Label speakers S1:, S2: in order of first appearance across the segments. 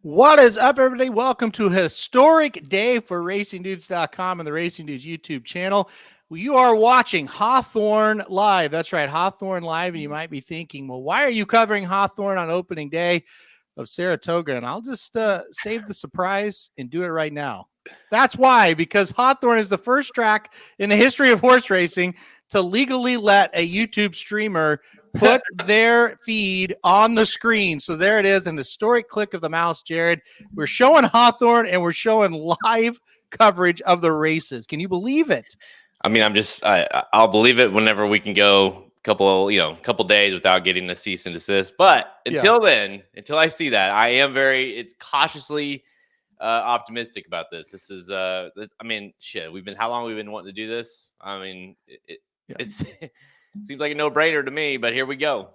S1: What is up, everybody? Welcome to a historic day for RacingDudes.com and the Racing Dudes YouTube channel. You are watching Hawthorne live. That's right, Hawthorne live. And you might be thinking, well, why are you covering Hawthorne on opening day of Saratoga? And I'll just save the surprise and do it right now. That's why, because Hawthorne is the first track in the history of horse racing to legally let a YouTube streamer put their feed on the screen. So there it is, an historic click of the mouse, Jared. We're showing Hawthorne and we're showing live coverage of the races. Can you believe it?
S2: I mean, I'll believe it whenever we can go couple days without getting a cease and desist. But until then, until I see that, I am it's cautiously optimistic about this. This is, I mean, shit, how long we've been wanting to do this? I mean, it seems like a no-brainer to me, but here we go.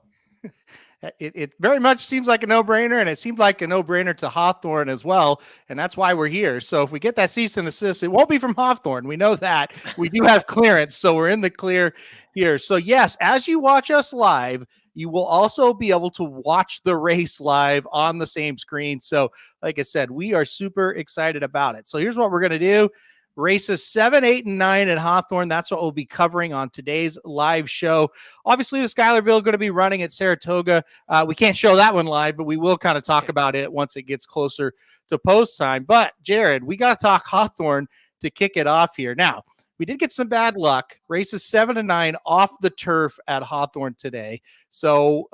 S1: It very much seems like a no-brainer, and it seemed like a no-brainer to Hawthorne as well, and that's why we're here. So if we get that cease and desist, it won't be from Hawthorne. We know that. We do have clearance, so we're in the clear here. So yes, as you watch us live, you will also be able to watch the race live on the same screen. So like I said, we are super excited about it. So here's what we're going to do. Races 7, 8, and 9 at Hawthorne. That's what we'll be covering on today's live show. Obviously, the Schuylerville going to be running at Saratoga. We can't show that one live, but we will kind of talk about it once it gets closer to post time. But, Jared, we got to talk Hawthorne to kick it off here. Now, we did get some bad luck. Races 7 and 9 off the turf at Hawthorne today. So,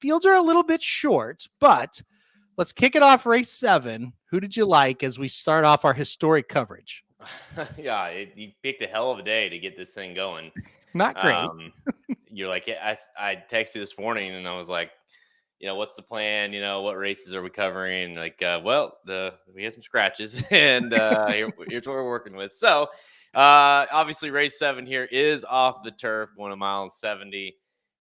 S1: fields are a little bit short, but let's kick it off race 7. Who did you like as we start off our historic coverage?
S2: Yeah, you picked a hell of a day to get this thing going.
S1: Not great.
S2: You're like, I texted you this morning and I was like, what's the plan? What races are we covering? Like, we have some scratches and here's what we're working with. So obviously race 7 here is off the turf, going 1 mile and 70.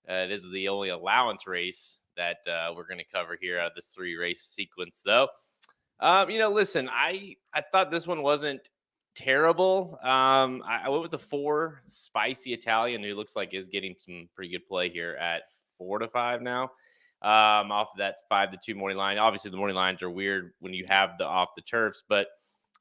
S2: It is the only allowance race that we're going to cover here out of this 3 race sequence though. Listen, I thought this one wasn't terrible. I went with the 4 Spicy Italian, who looks like is getting some pretty good play here at 4-5 now. Off of that 5-2 morning line. Obviously, the morning lines are weird when you have the off the turfs, but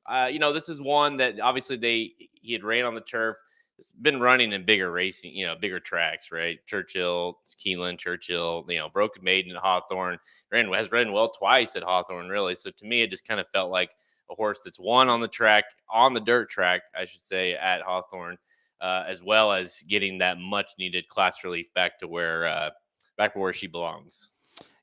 S2: this is one that obviously he had ran on the turf. It's been running in bigger racing, bigger tracks, right? Churchill, Keeneland, Churchill, Broken Maiden at Hawthorne. Has ridden well twice at Hawthorne, really. So to me, it just kind of felt like a horse that's won on the track, on the dirt track, I should say, at Hawthorne, as well as getting that much needed class relief back to where she belongs.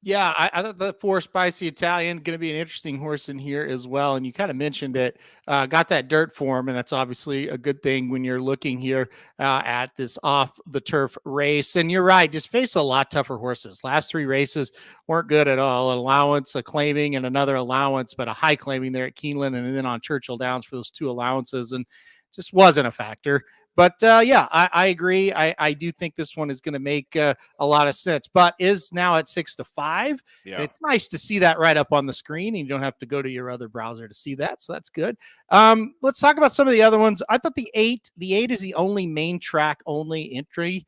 S1: Yeah, I thought the 4 Spicy Italian going to be an interesting horse in here as well. And you kind of mentioned it, got that dirt form, and that's obviously a good thing when you're looking here at this off the turf race. And you're right, just faced a lot tougher horses. Last 3 races weren't good at all. An allowance, a claiming, and another allowance, but a high claiming there at Keeneland and then on Churchill Downs for those 2 allowances, and just wasn't a factor. But I agree. I do think this one is going to make a lot of sense, but is now at 6-5. Yeah. It's nice to see that right up on the screen. And you don't have to go to your other browser to see that. So that's good. Let's talk about some of the other ones. I thought the 8 is the only main track only entry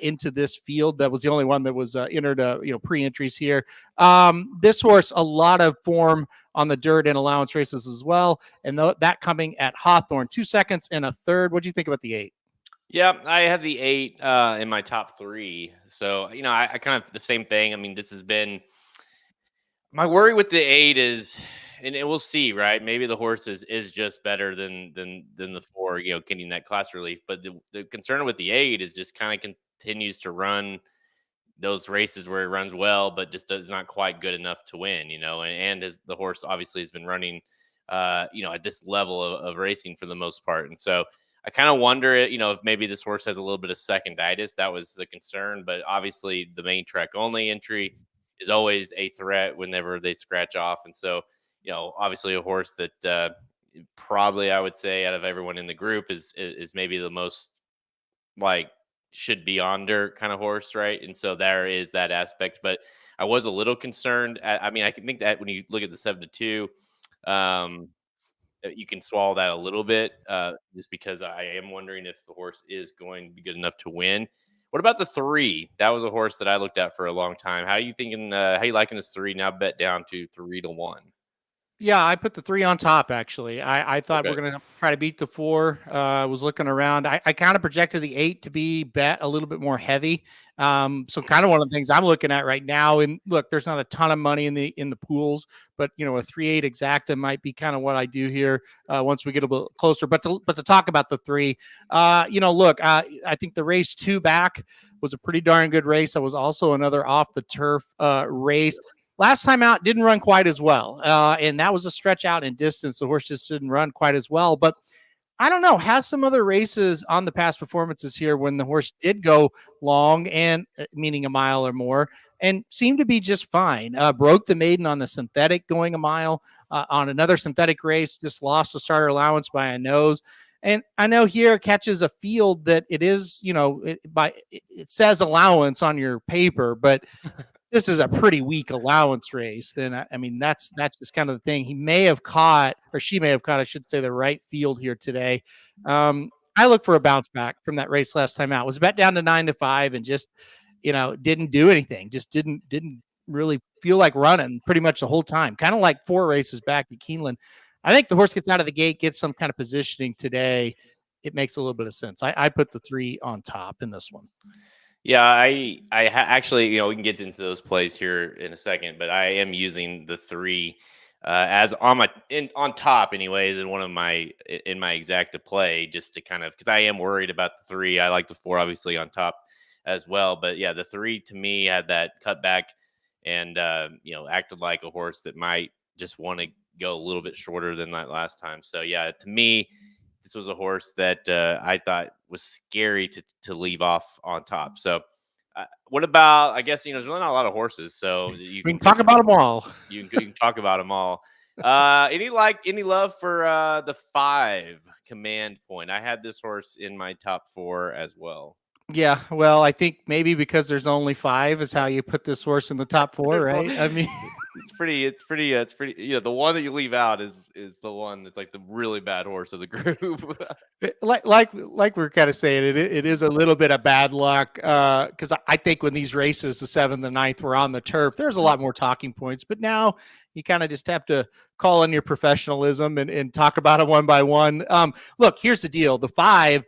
S1: into this field. That was the only one that was entered, pre-entries here. This horse, a lot of form on the dirt and allowance races as well. And that coming at Hawthorne, 2 seconds and a third. What do you think about the 8?
S2: Yeah, I had the 8 in my top 3. So, I kind of the same thing. I mean, this has been my worry with the 8 is and we'll see, right? Maybe the horse is just better than the 4, getting that class relief. But the concern with the 8 is just kind of continues to run those races where he runs well, but just does not quite good enough to win, and as the horse obviously has been running, at this level of racing for the most part. And so I kind of wonder, if maybe this horse has a little bit of seconditis. That was the concern, but obviously the main track only entry is always a threat whenever they scratch off. And so, obviously a horse that probably I would say out of everyone in the group is maybe the most like should be on dirt kind of horse, right? And so there is that aspect. But I was a little concerned. I mean, I can think that when you look at the 7-2, um, you can swallow that a little bit, just because I am wondering if the horse is going to be good enough to win. What about the 3? That was a horse that I looked at for a long time. How are you thinking? How you liking this 3 now? Bet down to 3-1.
S1: Yeah, I put the 3 on top, actually. I thought
S2: Okay.
S1: we're going to try to beat the 4. Was looking around. I kind of projected the 8 to be bet a little bit more heavy. So kind of one of the things I'm looking at right now. And look, there's not a ton of money in the pools, but a 3-8 exacta might be kind of what I do here once we get a little closer. But to talk about the 3, look, I think the race 2 back was a pretty darn good race. That was also another off the turf race. Last time out, didn't run quite as well. And that was a stretch out in distance. The horse just didn't run quite as well. But I don't know, has some other races on the past performances here when the horse did go long and meaning a mile or more and seemed to be just fine. Broke the maiden on the synthetic going a mile on another synthetic race, just lost a starter allowance by a nose. And I know here catches a field that it is, it says allowance on your paper, but this is a pretty weak allowance race. And I mean, that's just kind of the thing. He may have caught, or she may have caught, I should say, the right field here today. I look for a bounce back from that race last time out. Was bet down to 9-5 and just, didn't do anything. Just didn't really feel like running pretty much the whole time. Kind of like 4 races back at Keeneland. I think the horse gets out of the gate, gets some kind of positioning today. It makes a little bit of sense. I put the 3 on top in this one.
S2: Yeah, actually, we can get into those plays here in a second, but I am using the 3 as on top, anyways, in my exacta play, just to kind of, because I am worried about the 3. I like the 4 obviously on top as well, but yeah, the 3 to me had that cutback and acted like a horse that might just want to go a little bit shorter than that last time. So yeah, to me, this was a horse that I thought was scary to leave off on top. So, what about? I guess there's really not a lot of horses, so
S1: We can talk about them all.
S2: You can talk about them all. Any love for the 5 Command Point? I had this horse in my top 4 as well.
S1: Yeah, well, I think maybe because there's only 5 is how you put this horse in the top 4, right? I mean,
S2: it's pretty. The one that you leave out is the one that's like the really bad horse of the group.
S1: like we're kind of saying, it is a little bit of bad luck because I think when these races, the 7th and 9th, were on the turf, there's a lot more talking points. But now you kind of just have to call on your professionalism and talk about it one by one. Look, here's the deal: the 5,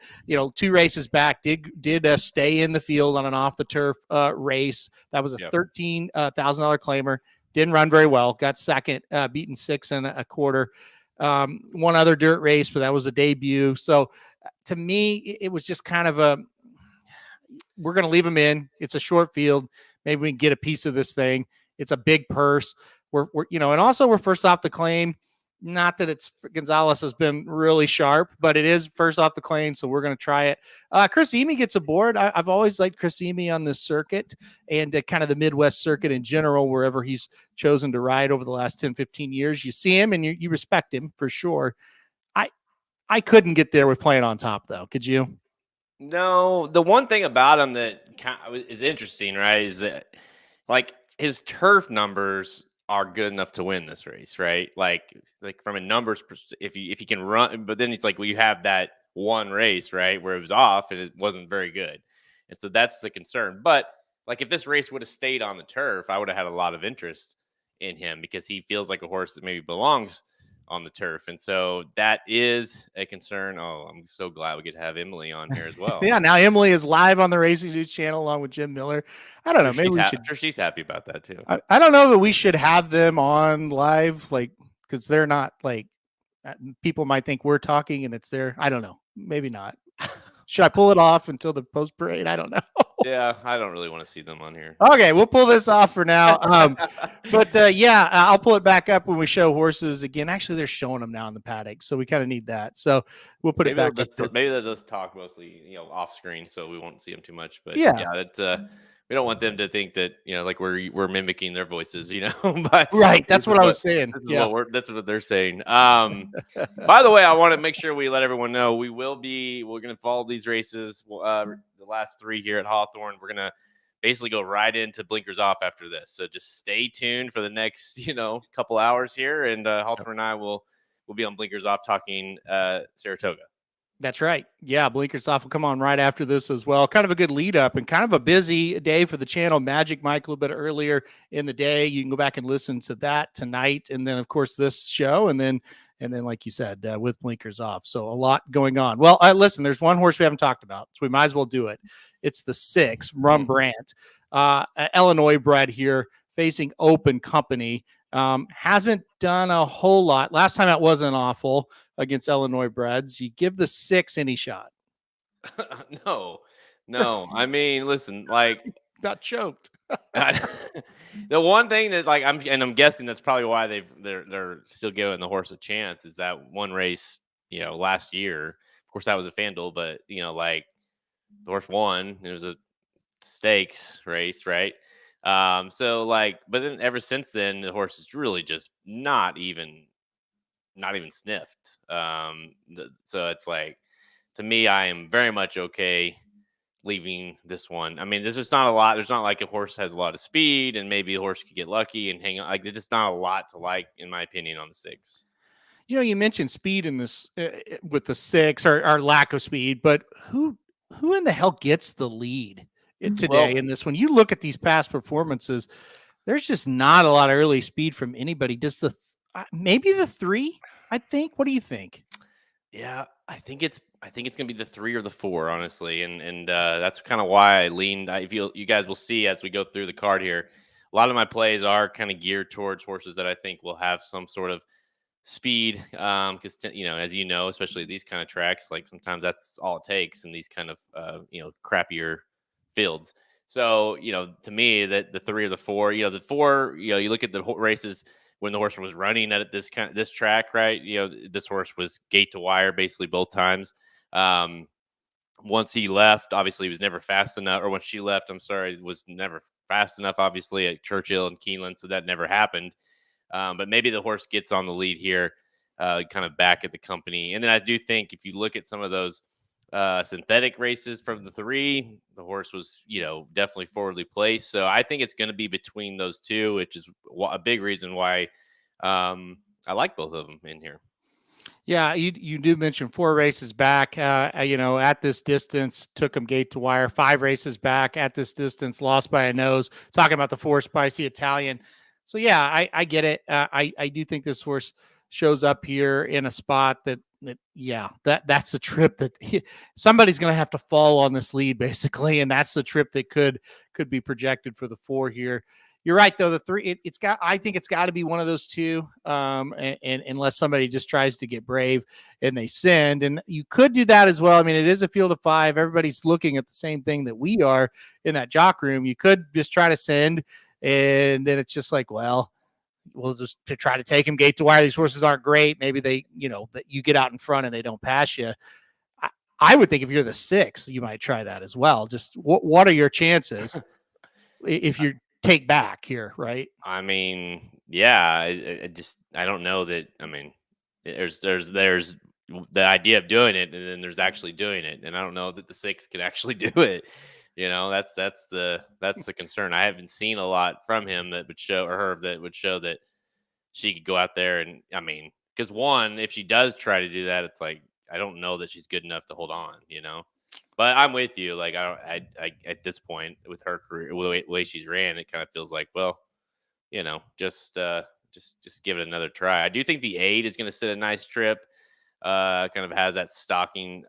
S1: 2 races back, did stay in the field on an off the turf race. That was a $13,000 claimer. Didn't run very well. Got second, beaten 6 1/4. One other dirt race, but that was a debut. So to me, it was just kind of we're going to leave him in. It's a short field. Maybe we can get a piece of this thing. It's a big purse. We're and also we're first off the claim. Not that it's Gonzalez has been really sharp, but it is first off the claim, so we're going to try it. Chris Emy gets aboard. I've always liked Chris Emy on this circuit and kind of the Midwest circuit in general, wherever he's chosen to ride over the last 10, 15 years. You see him and you respect him for sure. I couldn't get there with playing on top, though. Could you?
S2: No, the one thing about him that is interesting, right, is that like his turf numbers are good enough to win this race, right? Like from a numbers, if you can run, but then it's like, well, you have that one race, right, where it was off and it wasn't very good, and so that's the concern. But like if this race would have stayed on the turf, I would have had a lot of interest in him because he feels like a horse that maybe belongs on the turf, and so that is a concern. Oh, I'm so glad we get to have Emily on here as well.
S1: Yeah, now Emily is live on the Racing News channel along with Jim Miller. I don't know, maybe we should.
S2: I'm sure she's happy about that too.
S1: I don't know that we should have them on live, like, because they're not like people might think we're talking and it's there. I don't know. Maybe not. Should I pull it off until the post parade? I don't know.
S2: Yeah, I don't really want to see them on here.
S1: Okay, we'll pull this off for now. But I'll pull it back up when we show horses again. Actually, they're showing them now in the paddock, so we kind of need that. So we'll put it back up there.
S2: Maybe they'll just talk mostly, off screen, so we won't see them too much. But
S1: Yeah.
S2: that we don't want them to think that like we're mimicking their voices, But
S1: Right, that's what I was saying.
S2: That's what they're saying. By the way, I want to make sure we let everyone know we're going to follow these races. The last 3 here at Hawthorne, we're gonna basically go right into blinkers off after this. So just stay tuned for the next, couple hours here, and Hawthorne and I will be on blinkers off talking Saratoga.
S1: That's right. Yeah, blinkers off will come on right after this as well. Kind of a good lead up and kind of a busy day for the channel. Magic Mike a little bit earlier in the day. You can go back and listen to that tonight, and then of course this show, and then like you said, with blinkers off. So a lot going on. Well, listen, there's one horse we haven't talked about, so we might as well do it. It's the 6 Rembrandt, Illinois bred here, facing Open Company. Hasn't done a whole lot. Last time it wasn't awful against Illinois breds. You give the 6 any shot?
S2: No. I mean, listen, like
S1: got choked.
S2: The one thing that I'm guessing that's probably why they're still giving the horse a chance is that one race, last year. Of course, that was a FanDuel, but like the horse won. It was a stakes race, right? So but then ever since then, the horse is really just not even sniffed. So it's like, to me, I am very much okay leaving this one. I mean, there's just not a lot. There's not like a horse has a lot of speed and maybe a horse could get lucky and hang on. Like, there's just not a lot to like, in my opinion, on the 6.
S1: You mentioned speed in this with the 6 or lack of speed, but who in the hell gets the lead today in this one? You look at these past performances, there's just not a lot of early speed from anybody. Just maybe the 3, I think. What do you think?
S2: Yeah, I think it's gonna be the 3 or the 4, honestly, and that's kind of why I leaned. I feel you guys will see as we go through the card here. A lot of my plays are kind of geared towards horses that I think will have some sort of speed, because as especially these kind of tracks, like sometimes that's all it takes in these kind of crappier fields. So to me, that the 3 or the 4, the 4, you look at the races when the horse was running at this track, right? This horse was gate to wire basically both times. Once he left, obviously he was never fast enough, or when she left, I'm sorry, was never fast enough, obviously, at Churchill and Keeneland, so that never happened. But maybe the horse gets on the lead here, kind of back at the Company. And then I do think if you look at some of those synthetic races from the 3, the horse was, definitely forwardly placed. So I think it's going to be between those 2, which is a big reason why I like both of them in here.
S1: Yeah, you do mention 4 races back, at this distance, took them gate to wire. 5 races back at this distance, lost by a nose. Talking about the 4 Spicy Italian. So yeah, I get it. I do think this horse shows up here in a spot that's a trip that somebody's going to have to fall on this lead basically, and that's the trip that could be projected for the 4 here. You're right though. The 3, I think it's got to be one of those 2, and unless somebody just tries to get brave and they send, and you could do that as well. I mean, it is a field of 5. Everybody's looking at the same thing that we are in that jock room. You could just try to send, and then it's just like, well, we'll just to try to take him gate to wire. These horses aren't great. Maybe they, that you get out in front and they don't pass you. I would think if you're the 6, you might try that as well. Just what are your chances if you take back here, right?
S2: I mean, yeah, I don't know that. I mean, there's the idea of doing it, and then there's actually doing it, and I don't know that the 6 can actually do it. That's the concern. I haven't seen a lot from him that would show, or her that would show that she could go out there and, I mean, because one, if she does try to do that, it's like I don't know that she's good enough to hold on. But I'm with you. Like I at this point with her career, the way she's ran, it kind of feels like, well, just give it another try. I do think the 8 is going to sit a nice trip. Kind of has that stalking.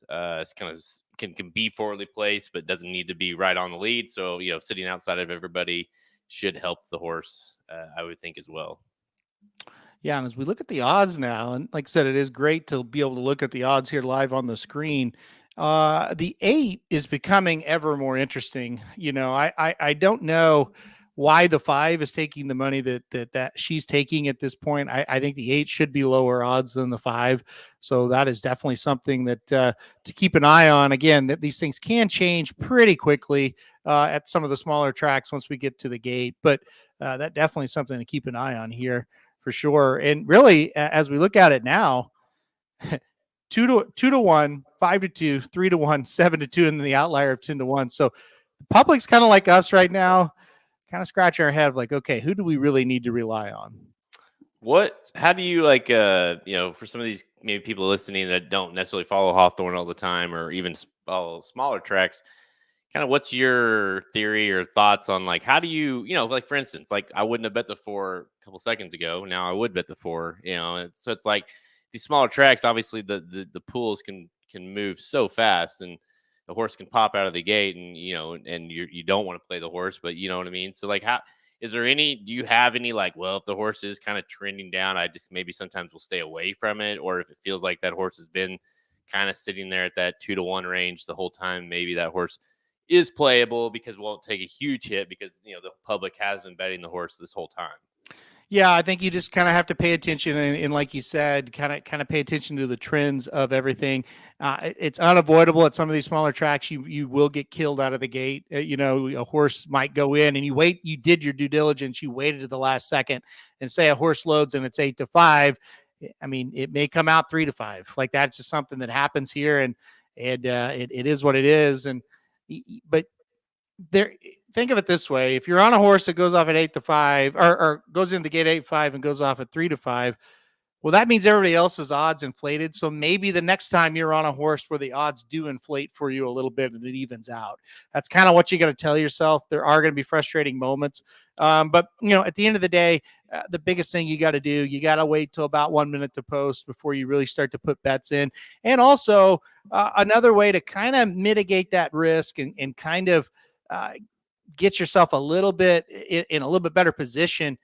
S2: It's kind of can be forwardly placed, but doesn't need to be right on the lead. So sitting outside of everybody should help the horse. I would think as well.
S1: Yeah, and as we look at the odds now, and like I said, it is great to be able to look at the odds here live on the screen. The 8 is becoming ever more interesting. I don't know why the 5 is taking the money that she's taking at this point. I think the 8 should be lower odds than the 5, so that is definitely something that to keep an eye on. Again, that these things can change pretty quickly at some of the smaller tracks once we get to the gate, but that definitely is something to keep an eye on here for sure. And really, as we look at it now, 2-1, 5-2, 3-1, 7-2, and then the outlier of 10-1. So the public's kind of like us right now, kind of scratching our head of like, okay, who do we really need to rely on?
S2: How do you like, for some of these maybe people listening that don't necessarily follow Hawthorne all the time or even follow smaller tracks, kind of what's your theory or thoughts on like, how do you, like for instance, like I wouldn't have bet the 4 a couple seconds ago. Now I would bet the 4, so it's like these smaller tracks, obviously the pools can move so fast and the horse can pop out of the gate and, and you don't want to play the horse, but you know what I mean? So like do you have any like, well, if the horse is kind of trending down, I just maybe sometimes will stay away from it. Or if it feels like that horse has been kind of sitting there at that 2-1 range the whole time, maybe that horse is playable because it won't take a huge hit because, the public has been betting the horse this whole time.
S1: Yeah, I think you just kind of have to pay attention, and like you said, kind of pay attention to the trends of everything. It's unavoidable at some of these smaller tracks. You will get killed out of the gate. A horse might go in, and you did your due diligence. You waited to the last second, and say a horse loads and it's 8-5. I mean, it may come out 3-5. Like that's just something that happens here, and it is what it is. But there, think of it this way: if you're on a horse that goes off at 8-5, or goes in the gate 8-5 and goes off at 3-5, well, that means everybody else's odds inflated. So maybe the next time you're on a horse where the odds do inflate for you a little bit and it evens out. That's kind of what you got to tell yourself. There are going to be frustrating moments, but at the end of the day, the biggest thing you got to do, you got to wait till about 1 minute to post before you really start to put bets in. And also another way to kind of mitigate that risk and kind of get yourself a little bit in a little bit better position.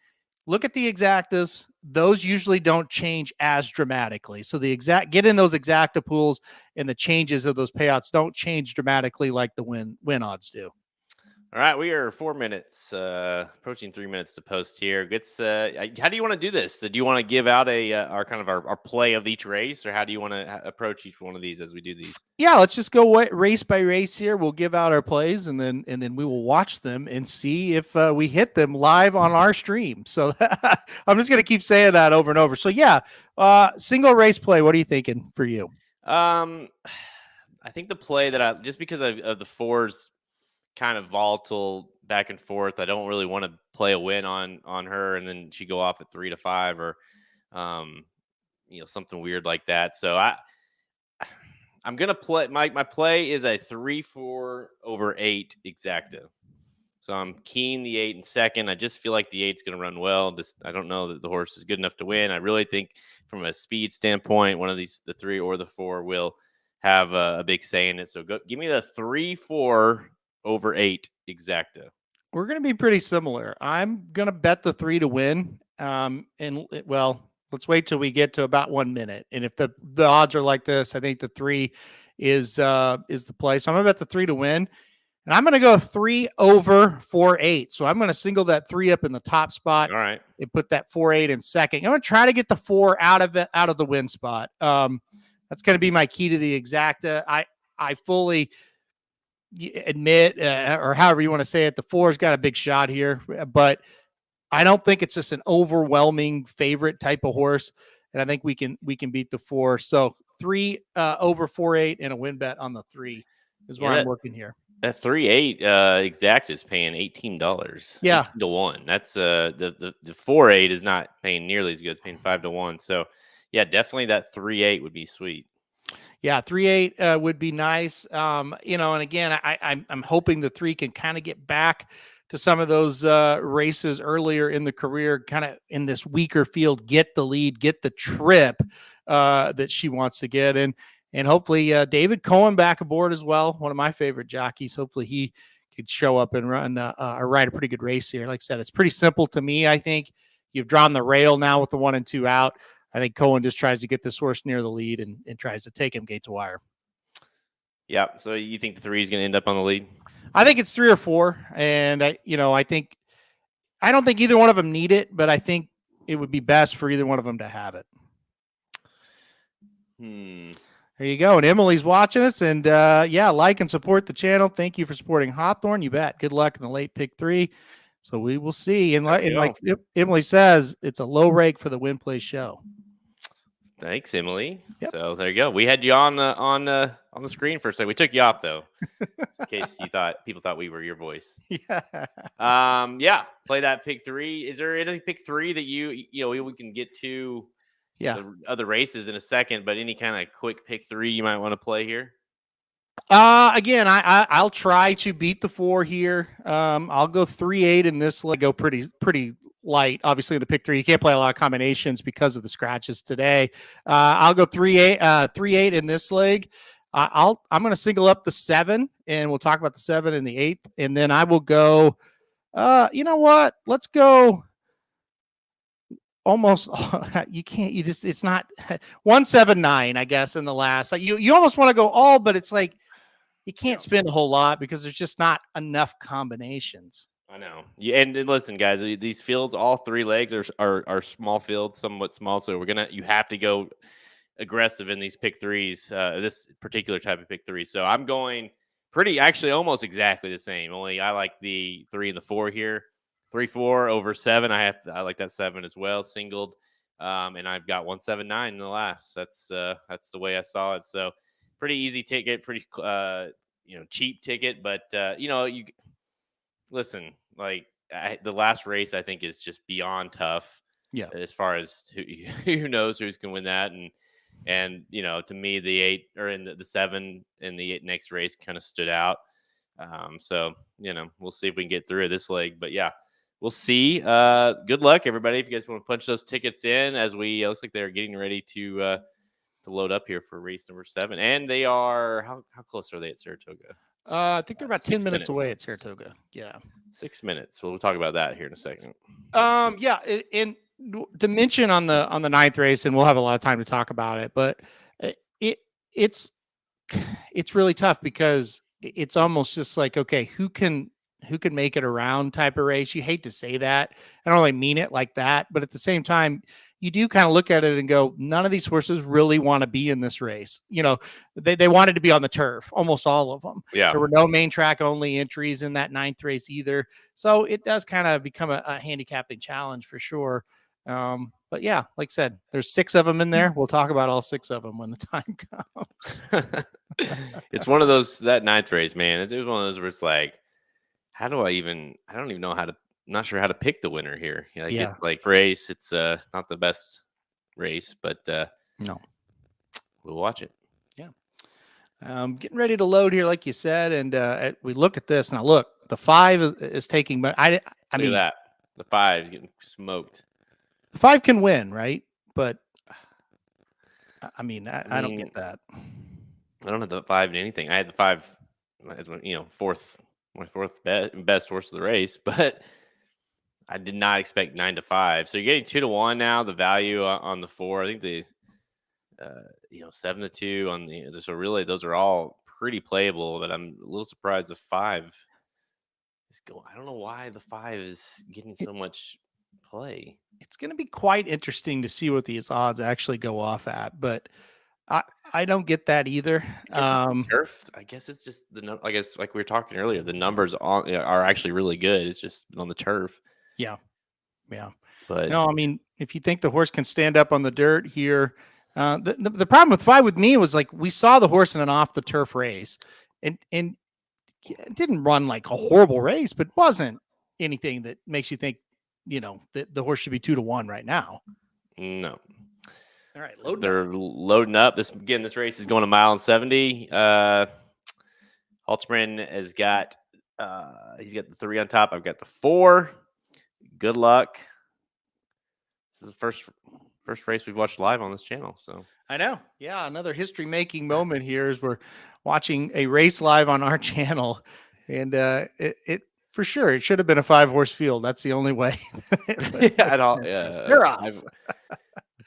S1: Look at the exactas. Those usually don't change as dramatically. So get in those exacta pools and the changes of those payouts don't change dramatically like the win odds do.
S2: All right, we are 4 minutes, approaching 3 minutes to post here. How do you want to do this? Do you want to give out our kind of our play of each race, or how do you want to approach each one of these as we do these?
S1: Yeah, let's just go race by race here. We'll give out our plays, and then we will watch them and see if we hit them live on our stream. So I'm just going to keep saying that over and over. So yeah, single race play. What are you thinking for you?
S2: I think the play that just because of the 4's kind of volatile back and forth, I don't really want to play a win on her and then she go off at 3-5 or something weird like that. So I'm gonna play my play is a 3-4 over 8 exacta. So I'm keying the 8 in second. I just feel like the 8's gonna run well. I don't know that the horse is good enough to win. I really think from a speed standpoint, one of these, the 3 or the 4, will have a big say in it. So give me the 3-4 over 8 exacta.
S1: We're going to be pretty similar. I'm going to bet the 3 to win. Let's wait till we get to about 1 minute. And if the odds are like this, I think the 3 is the play. So I'm going to bet the 3 to win. And I'm going to go 3 over 4-8. So I'm going to single that 3 up in the top spot.
S2: All right.
S1: And put that 4-8 in second. I'm going to try to get the 4 out of the win spot. That's going to be my key to the exacta. I fully admit, or however you want to say it, the 4's got a big shot here, but I don't think it's just an overwhelming favorite type of horse. And I think we can beat the 4. So 3 over 4-8 and a win bet on the 3 is where I'm working here.
S2: That 3-8 exact is paying $18.
S1: Yeah,
S2: 18-1. That's the 4-8 is not paying nearly as good. It's paying 5-1. So yeah, definitely that 3-8 would be sweet.
S1: Yeah, 3-8 would be nice. And again, I'm hoping the 3 can kind of get back to some of those races earlier in the career, kind of in this weaker field, get the lead, get the trip that she wants to get. And hopefully David Cohen back aboard as well, one of my favorite jockeys. Hopefully he could show up and ride a pretty good race here. Like I said, it's pretty simple to me. I think You've drawn the rail now with the 1 and 2 out. I think Cohen just tries to get this horse near the lead and tries to take him gate to wire.
S2: Yeah. So you think the 3 is going to end up on the lead?
S1: I think it's 3 or 4. And I don't think either one of them need it, but I think it would be best for either one of them to have it. There you go. And Emily's watching us. And like and support the channel. Thank you for supporting Hawthorne. You bet. Good luck in the late pick 3. So we will see. And like Emily says, it's a low rake for the Win Play show.
S2: Thanks, Emily.
S1: Yep.
S2: So there you go. We had you on the screen for a second. We took you off though, in case people thought we were your voice.
S1: Yeah.
S2: Play that pick 3. Is there any pick 3 that we can get to?
S1: Yeah.
S2: The other races in a second, but any kind of quick pick 3 you might want to play here?
S1: Again, I'll try to beat the 4 here. I'll go 3-8 in this leg. Go pretty light. Obviously, the pick 3, you can't play a lot of combinations because of the scratches today. I'll go 3-8 in this leg. I'm going to single up the 7, and we'll talk about the 7 and the 8, and then I will go. You know what? Let's go. Almost it's not 179, I guess, in the last. Like you almost want to go all, but it's like you can't spend a whole lot because there's just not enough combinations.
S2: I know. Yeah, and listen, guys, these fields, all 3 legs are small fields, somewhat small. So you have to go aggressive in these pick 3s, this particular type of pick 3. So I'm going actually almost exactly the same. Only I like the 3 and the 4 here. 3-4 over 7. I like that 7 as well, singled, and I've got 179 in the last. That's the way I saw it. So pretty easy ticket, pretty cheap ticket, but you listen. Like the last race, I think is just beyond tough.
S1: Yeah,
S2: as far as who knows who's going to win that, and to me the 8 or in the 7 in the 8 next race kind of stood out. So we'll see if we can get through this leg, but yeah. We'll see. Good luck, everybody. If you guys want to punch those tickets in, as it looks like they're getting ready to load up here for race number 7. And they are how close are they at Saratoga?
S1: I think they're about 10 minutes away at
S2: minutes.
S1: Saratoga. Yeah,
S2: 6 minutes. We'll talk about that here in a second.
S1: And to mention on the 9th race, and we'll have a lot of time to talk about it, but it's really tough because it's almost just like, okay, who can make it around type of race. You hate to say that. I don't really mean it like that, but at the same time, you do kind of look at it and go, none of these horses really want to be in this race. They wanted to be on the turf, almost all of them.
S2: Yeah.
S1: There were no main track only entries in that 9th race either. So it does kind of become a handicapping challenge for sure. But yeah, like I said, there's 6 of them in there. We'll talk about all 6 of them when the time comes.
S2: It's one of those, that 9th race, man. It was one of those where it's like, I don't even know I'm not sure how to pick the winner here. It's like race. It's not the best race, but
S1: no,
S2: we'll watch it.
S1: Yeah. Getting ready to load here, like you said. And we look at this now. Look, the 5 is taking, but I mean,
S2: that the 5 is getting smoked.
S1: The 5 can win, right? But I mean, I don't get that.
S2: I don't have the 5 in anything. I had the 5 as my fourth best horse of the race, but I did not expect 9-5. So you're getting 2-1 now. The value on the 4, I think the 7-2 on the. So really, those are all pretty playable. But I'm a little surprised the 5 is going. I don't know why the 5 is getting so much play.
S1: It's going to be quite interesting to see what these odds actually go off at, but I don't get that either.
S2: Turf. I guess it's just I guess like we were talking earlier, the numbers are actually really good. It's just on the turf.
S1: Yeah.
S2: But
S1: no, I mean, if you think the horse can stand up on the dirt here, the problem with 5 with me was like we saw the horse in an off the turf race, and it didn't run like a horrible race, but wasn't anything that makes you think that the horse should be 2-1 right now.
S2: No.
S1: All right,
S2: they're loading up. This race is going 1.70 miles. Hawthorne has got he's got the 3 on top. I've got the 4. Good luck. This is the first race we've watched live on this channel. So
S1: I know. Yeah, another history making moment here as we're watching a race live on our channel. And For sure. It should have been a 5-horse field. That's the only way.
S2: At all. Yeah,
S1: They're off.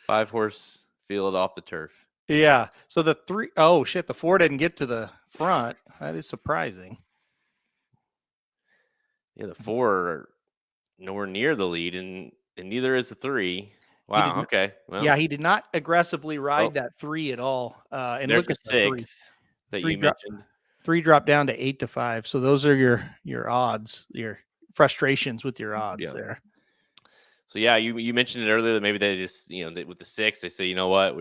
S2: 5-horse field off the turf.
S1: Yeah. So the 3, oh shit, the 4 didn't get to the front. That is surprising.
S2: Yeah, the 4 are nowhere near the lead, and neither is the 3. Wow. Okay. Well,
S1: yeah, he did not aggressively ride that 3 at all. And
S2: there's
S1: look at
S2: the
S1: the 3
S2: 6 that
S1: 3
S2: you mentioned.
S1: 3 dropped down to 8-5. So those are your odds, your frustrations with your odds there.
S2: So yeah, you mentioned it earlier that maybe they just with the 6 they say, you know what,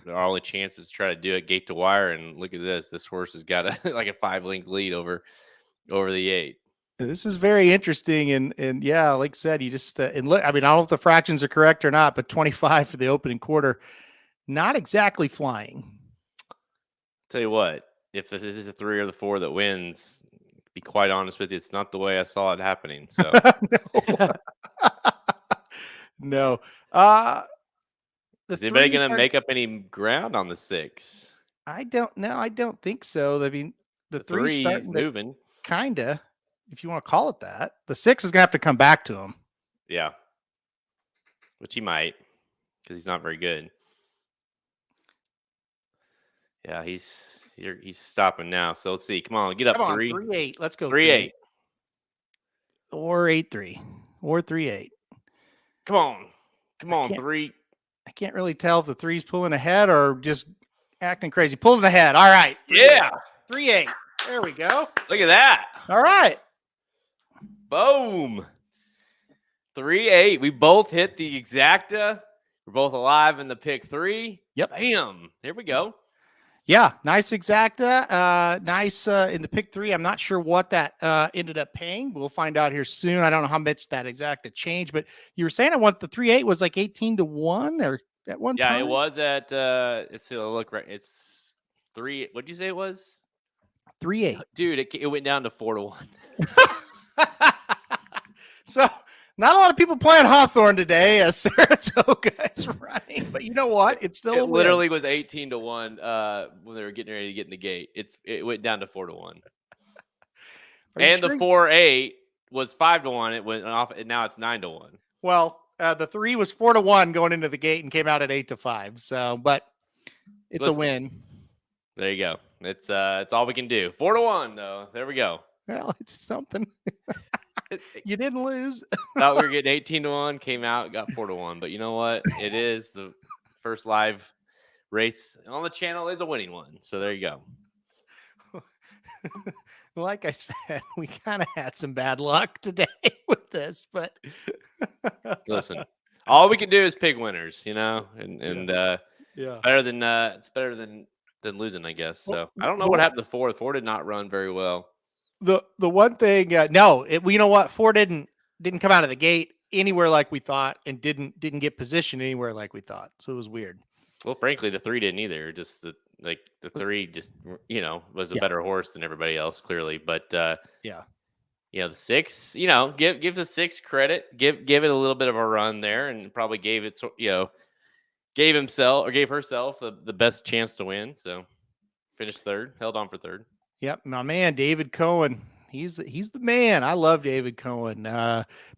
S2: our only chance is to try to do it gate to wire, and look at this horse has got a like a 5-length lead over the 8.
S1: This is very interesting, and yeah, like I said, you just and look. I mean, I don't know if the fractions are correct or not, but 25 for the opening quarter, not exactly flying.
S2: Tell you what, if this is a 3 or the 4 that wins, to be quite honest with you, it's not the way I saw it happening. So
S1: no.
S2: Is anybody going to make up any ground on the 6?
S1: I don't know. I don't think so. I mean, the 3 is
S2: moving,
S1: kinda, if you want to call it that. The 6 is gonna have to come back to him.
S2: Yeah, which he might, because he's not very good. Yeah, he's stopping now. So let's see. Come on, get up.
S1: 3-8. Let's go.
S2: 3-8
S1: or 8-3 or 3-8.
S2: Come on, 3.
S1: I can't really tell if the 3's pulling ahead or just acting crazy. Pulling ahead. All right.
S2: 3-8. Yeah.
S1: 3-8. There we go.
S2: Look at that.
S1: All right.
S2: Boom. 3-8. We both hit the exacta. We're both alive in the pick 3.
S1: Yep.
S2: Bam. There we go.
S1: Yeah. Nice exacta. Nice in the pick 3. I'm not sure what that ended up paying. We'll find out here soon. I don't know how much that exacta changed, but you were saying I want the 3-8 was like 18-1 or at one time?
S2: Yeah, it was at it's look right. It's 3. What'd you say it was?
S1: 3-8.
S2: Dude, it went down to 4-1.
S1: So not a lot of people playing Hawthorne today as Saratoga is running, but you know what? It's still
S2: it literally was 18-1 when they were getting ready to get in the gate. It went down to 4-1. And the 4-8 was 5-1. It went off, and now it's 9-1.
S1: Well, the 3 was 4-1 going into the gate and came out at 8-5. So, but it's a win.
S2: There you go. It's all we can do. 4-1 though. There we go.
S1: Well, it's something. You didn't lose.
S2: Thought we were getting 18-1, came out, got 4-1. But you know what? It is the first live race on the channel is a winning one. So there you go.
S1: Like I said, we kind of had some bad luck today with this, but
S2: listen, all we can do is pick winners, and
S1: yeah.
S2: It's better than losing, I guess. So I don't know what happened to 4. 4 did not run very well.
S1: The one thing, no, you know what? 4 didn't come out of the gate anywhere like we thought, and didn't get positioned anywhere like we thought. So it was weird.
S2: Well, frankly, the 3 didn't either. Just the 3 just was a better horse than everybody else, clearly. But the 6, gives a 6 credit. Give it a little bit of a run there, and probably gave herself the best chance to win. So finished 3rd, held on for 3rd.
S1: Yep, my man David Cohen. He's the man. I love David Cohen.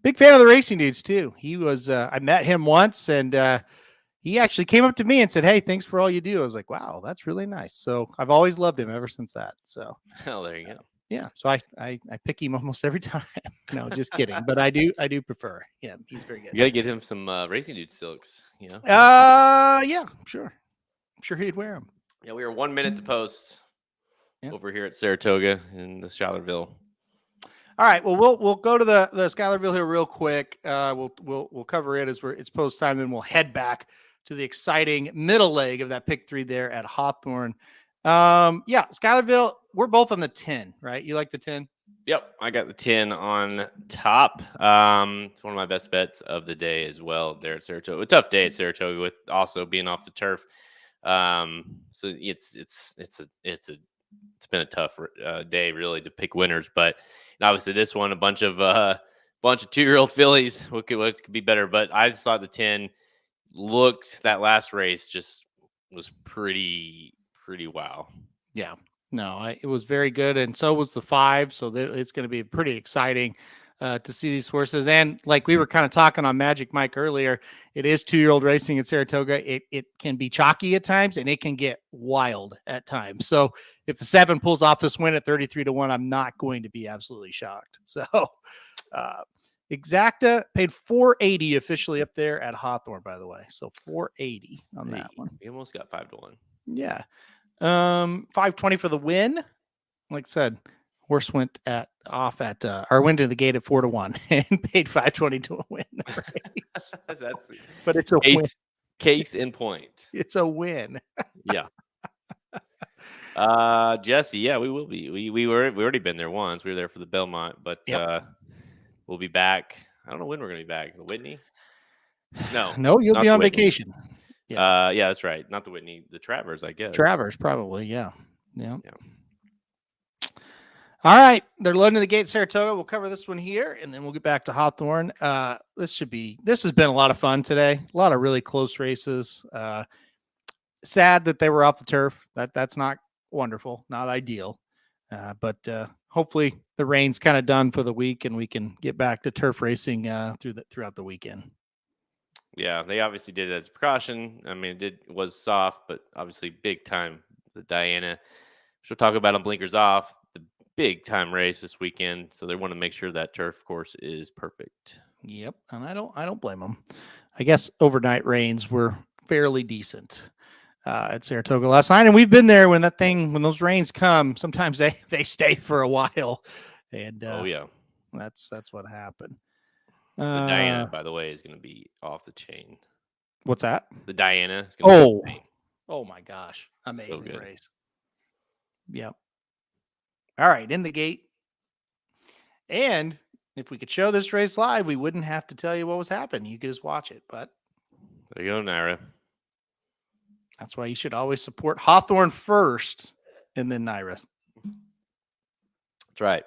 S1: Big fan of the racing dudes too. He was. I met him once, and he actually came up to me and said, "Hey, thanks for all you do." I was like, "Wow, that's really nice." So I've always loved him ever since that. So,
S2: oh, there you go.
S1: Yeah, so I pick him almost every time. No, just kidding. But I do prefer him. He's very good.
S2: You got to get him some racing dude silks.
S1: Yeah, I'm sure he'd wear them.
S2: Yeah, we are 1 minute to post. Over here at Saratoga in the Schuylerville.
S1: All right. Well, we'll go to the Schuylerville here real quick. We'll cover it as it's post time. Then we'll head back to the exciting middle leg of that pick 3 there at Hawthorne. Schuylerville. We're both on the 10, right? You like the 10?
S2: Yep, I got the 10 on top. It's one of my best bets of the day as well there at Saratoga. A tough day at Saratoga with also being off the turf. So it's been a tough day really to pick winners, but obviously this one, a bunch of 2-year-old fillies. What could be better? But I just thought the 10 looked, that last race just was pretty wow.
S1: Yeah. No, it was very good, and so was the 5. So it's going to be pretty exciting to see these horses. And like we were kind of talking on Magic Mike earlier, it is 2-year-old racing at Saratoga. It can be chalky at times, and it can get wild at times. So if the 7 pulls off this win at 33-1, I'm not going to be absolutely shocked. So Exacta paid $480 officially up there at Hawthorne, by the way. So $480 on that one.
S2: We almost got 5-1.
S1: Yeah. 520 for the win. Like I said, horse went off at went to the gate at 4-1 and paid 520 to win the race.
S2: But
S1: it's a win.
S2: Case in point.
S1: It's a win.
S2: Yeah. Jesse, yeah, we will be. We already been there once. We were there for the Belmont, but we'll be back. I don't know when we're gonna be back. The Whitney? No,
S1: you'll be on vacation.
S2: Yeah, that's right. Not the Whitney, the Travers, I guess.
S1: Travers, probably, yeah. All right, they're loading the gate at Saratoga. We'll cover this one here, and then we'll get back to Hawthorne. This has been a lot of fun today. A lot of really close races. Sad that they were off the turf. That's not wonderful, not ideal. But hopefully the rain's kind of done for the week, and we can get back to turf racing throughout the weekend.
S2: Yeah, they obviously did it as a precaution. I mean, it was soft, but obviously big time. The Diana, which we'll talk about on Blinkers Off, the big time race this weekend. So they want to make sure that turf course is perfect.
S1: Yep, and I don't blame them. I guess overnight rains were fairly decent at Saratoga last night, and we've been there when those rains come. Sometimes they stay for a while, and that's what happened.
S2: The Diana, by the way, is going to be off the chain.
S1: What's that?
S2: The Diana is going to be off the chain.
S1: Oh my gosh. Amazing
S2: So
S1: race. Yep. All right. In the gate. And if we could show this race live, we wouldn't have to tell you what was happening. You could just watch it. But
S2: there you go, Naira.
S1: That's why you should always support Hawthorne first and then Naira.
S2: That's right.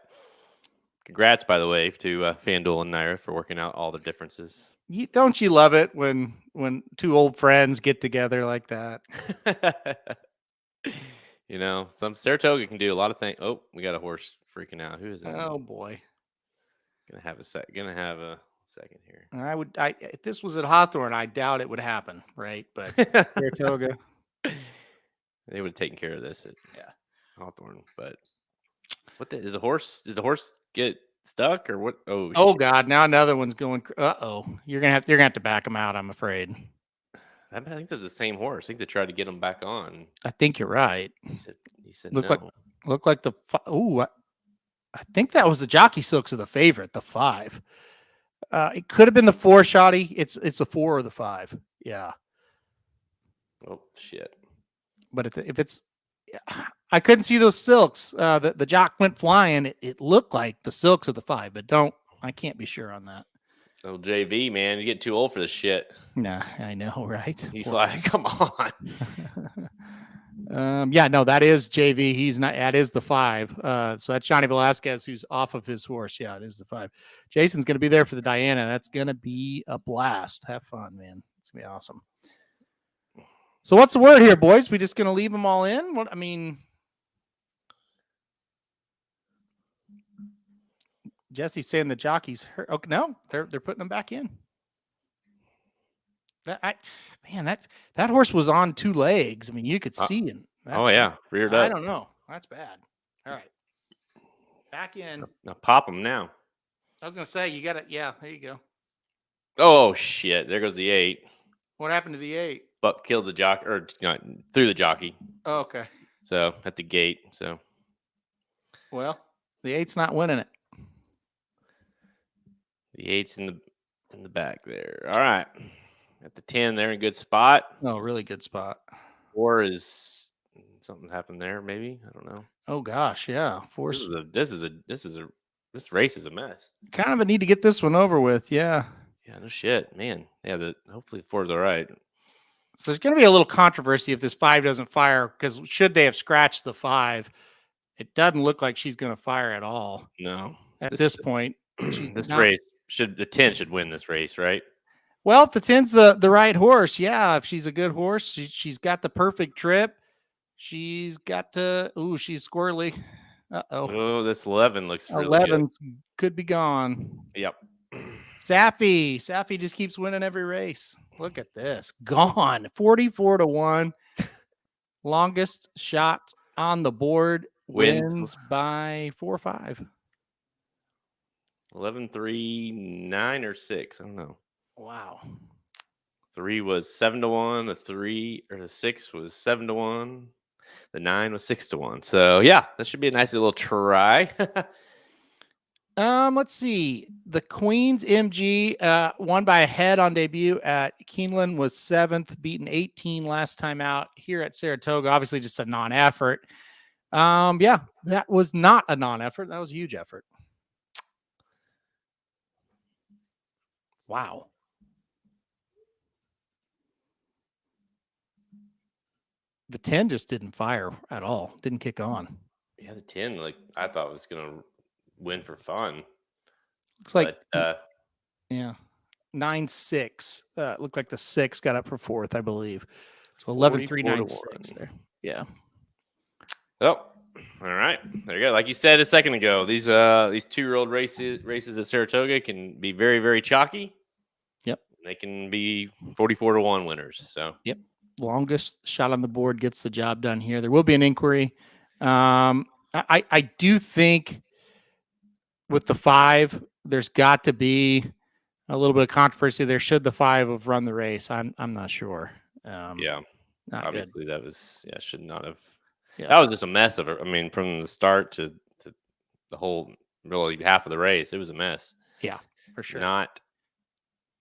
S2: Congrats, by the way, to FanDuel and Naira for working out all the differences.
S1: Don't you love it when two old friends get together like that?
S2: Some Saratoga can do a lot of things. Oh, we got a horse freaking out. Who is that?
S1: Oh boy.
S2: Gonna have a second here.
S1: If this was at Hawthorne, I doubt it would happen, right? But Saratoga,
S2: they would have taken care of this at Hawthorne. But is the horse get stuck or what?
S1: Oh God! Now another one's going. You're gonna have to back him out. I'm afraid.
S2: I think that's the same horse. I think they tried to get him back on.
S1: I think you're right.
S2: He said
S1: look
S2: no.
S1: like the. I think that was the Jockey Silks of the favorite, the 5. It could have been the 4 Shoddy. It's the 4 or the 5. Yeah.
S2: Oh shit!
S1: But if it's. I couldn't see those silks. The jock went flying. It looked like the silks of the 5, but I can't be sure on that.
S2: Oh, JV, man, he's getting too old for this shit.
S1: Nah, I know, right?
S2: He's like, come on.
S1: That is JV. He's not. That is the 5. So that's Johnny Velasquez, who's off of his horse. Yeah, it is the 5. Jason's going to be there for the Diana. That's going to be a blast. Have fun, man. It's going to be awesome. So what's the word here, boys? We just going to leave them all in? Jesse's saying the jockey's hurt. Okay, no, they're putting them back in. That horse was on 2 legs. I mean, you could see him.
S2: Reared up.
S1: I don't know. That's bad. All right, back in.
S2: Now pop them now.
S1: I was gonna say you got it. Yeah, there you go.
S2: Oh shit! There goes the 8.
S1: What happened to the 8?
S2: But killed the jockey, or through the jockey.
S1: Oh, okay.
S2: So at the gate. So.
S1: Well, the 8's not winning it.
S2: The 8's in the back there. All right. At the 10, they're in a good spot.
S1: Oh, really good spot.
S2: 4 is something happened there, maybe. I don't know.
S1: Oh gosh, yeah. 4.
S2: This race is a mess.
S1: Kind of a need to get this one over with, yeah.
S2: Yeah, no shit, man. Yeah, hopefully the 4's all right.
S1: So there's going to be a little controversy if this 5 doesn't fire, because should they have scratched the 5, it doesn't look like she's going to fire at all.
S2: No,
S1: at this point,
S2: race the 10 should win this race, right?
S1: Well, if the 10's the right horse, yeah. If she's a good horse, she's got the perfect trip. She's got to. Ooh, she's squirrely. Uh-oh.
S2: Oh, this 11 looks really good.
S1: 11 could be gone.
S2: Yep.
S1: Safi just keeps winning every race. Look at this. Gone. 44-1. Longest shot on the board wins by 4 or 5.
S2: 11, 3, 9 or 6. I don't know.
S1: Wow.
S2: 3 was 7-1. The 6 was 7-1. The 9 was 6-1. So yeah, that should be a nice little try.
S1: Let's see. The Queens MG won by a head on debut at Keeneland, was 7th, beaten 18 last time out here at Saratoga. Obviously, just a non-effort. Yeah, that was not a non-effort. That was a huge effort. Wow. The 10 just didn't fire at all. Didn't kick on.
S2: Yeah, the 10, like I thought was gonna win for fun.
S1: Looks like
S2: But,
S1: yeah. 9-6. Looked like the 6 got up for 4th, I believe. So 11-3, 9-6 there. Yeah.
S2: Oh, all right. There you go. Like you said a second ago, these 2-year-old races at Saratoga can be very, very chalky.
S1: Yep.
S2: They can be 44-1 winners. So
S1: yep. Longest shot on the board gets the job done here. There will be an inquiry. I do think with the 5, there's got to be a little bit of controversy there. Should the 5 have run the race? I'm not sure.
S2: Yeah,
S1: not
S2: obviously
S1: good.
S2: that was should not have.
S1: Yeah.
S2: That was just a mess of it. I mean, from the start to the whole really half of the race, it was a mess.
S1: Yeah, for sure.
S2: Not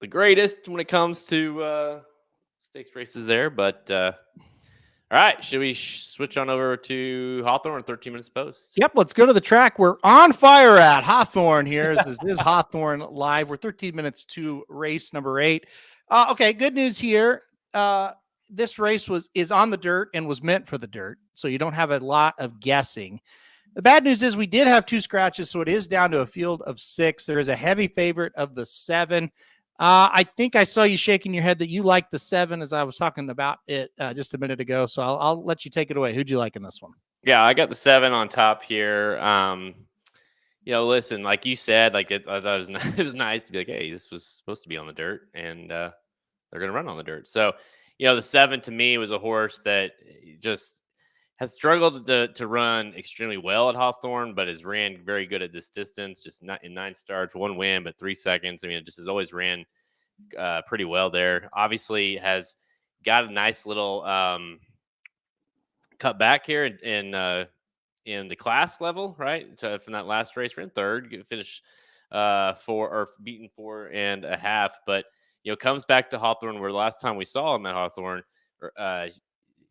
S2: the greatest when it comes to stakes races there, but all right. Should we switch on over to Hawthorne 13 minutes post?
S1: Yep, let's go to the track. We're on fire at Hawthorne here. This is Hawthorne live. We're 13 minutes to race number 8. Okay, good news here. This race is on the dirt and was meant for the dirt, so you don't have a lot of guessing. The bad news is we did have 2 scratches, so it is down to a field of 6. There is a heavy favorite of the 7. I think I saw you shaking your head that you like the 7 as I was talking about it just a minute ago. So I'll let you take it away. Who'd you like in this one?
S2: Yeah, I got the 7 on top here. Listen, like you said, like I thought it was nice, it was nice to be like, hey, this was supposed to be on the dirt, and they're gonna run on the dirt. So, the 7 to me was a horse that just has struggled to run extremely well at Hawthorne, but has ran very good at this distance. Just not in 9 starts, 1 win, but 3 seconds. I mean, it just has always ran pretty well there. Obviously, has got a nice little cut back here in the class level, right? So from that last race, ran 3rd, finished 4 or beaten 4.5, but comes back to Hawthorne where the last time we saw him at Hawthorne,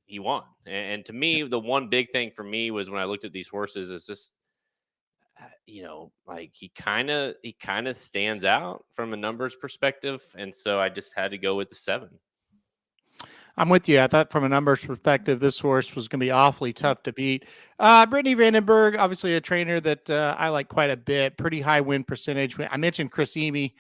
S2: he won. And to me, the one big thing for me was when I looked at these horses is just, like he kind of stands out from a numbers perspective. And so I just had to go with the 7.
S1: I'm with you. I thought from a numbers perspective, this horse was going to be awfully tough to beat. Brittany Vandenberg, obviously a trainer that I like quite a bit. Pretty high win percentage. I mentioned Chris Emy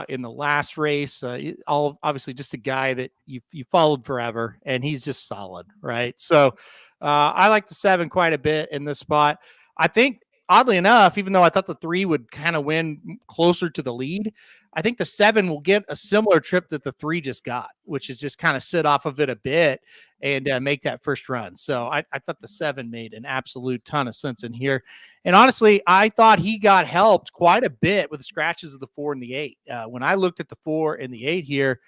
S1: in the last race. Obviously just a guy that you followed forever, and he's just solid, right? So I like the 7 quite a bit in this spot. I think, oddly enough, even though I thought the 3 would kind of win closer to the lead, I think the 7 will get a similar trip that the 3 just got, which is just kind of sit off of it a bit and make that first run. So I thought the 7 made an absolute ton of sense in here. And honestly, I thought he got helped quite a bit with the scratches of the 4 and the 8. When I looked at the 4 and the 8 here,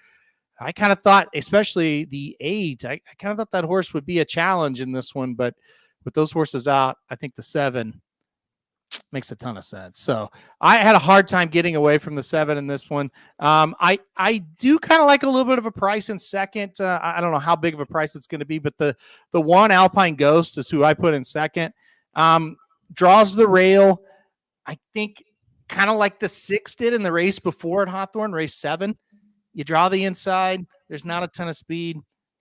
S1: I kind of thought, especially the 8, I kind of thought that horse would be a challenge in this one. But with those horses out, I think the 7 makes a ton of sense. So I had a hard time getting away from the 7 in this one. I do kind of like a little bit of a price in second. I don't know how big of a price it's going to be, but the 1 Alpine Ghost is who I put in second. Draws the rail. I think kind of like the 6 did in the race before at Hawthorne, race 7. You draw the inside. There's not a ton of speed.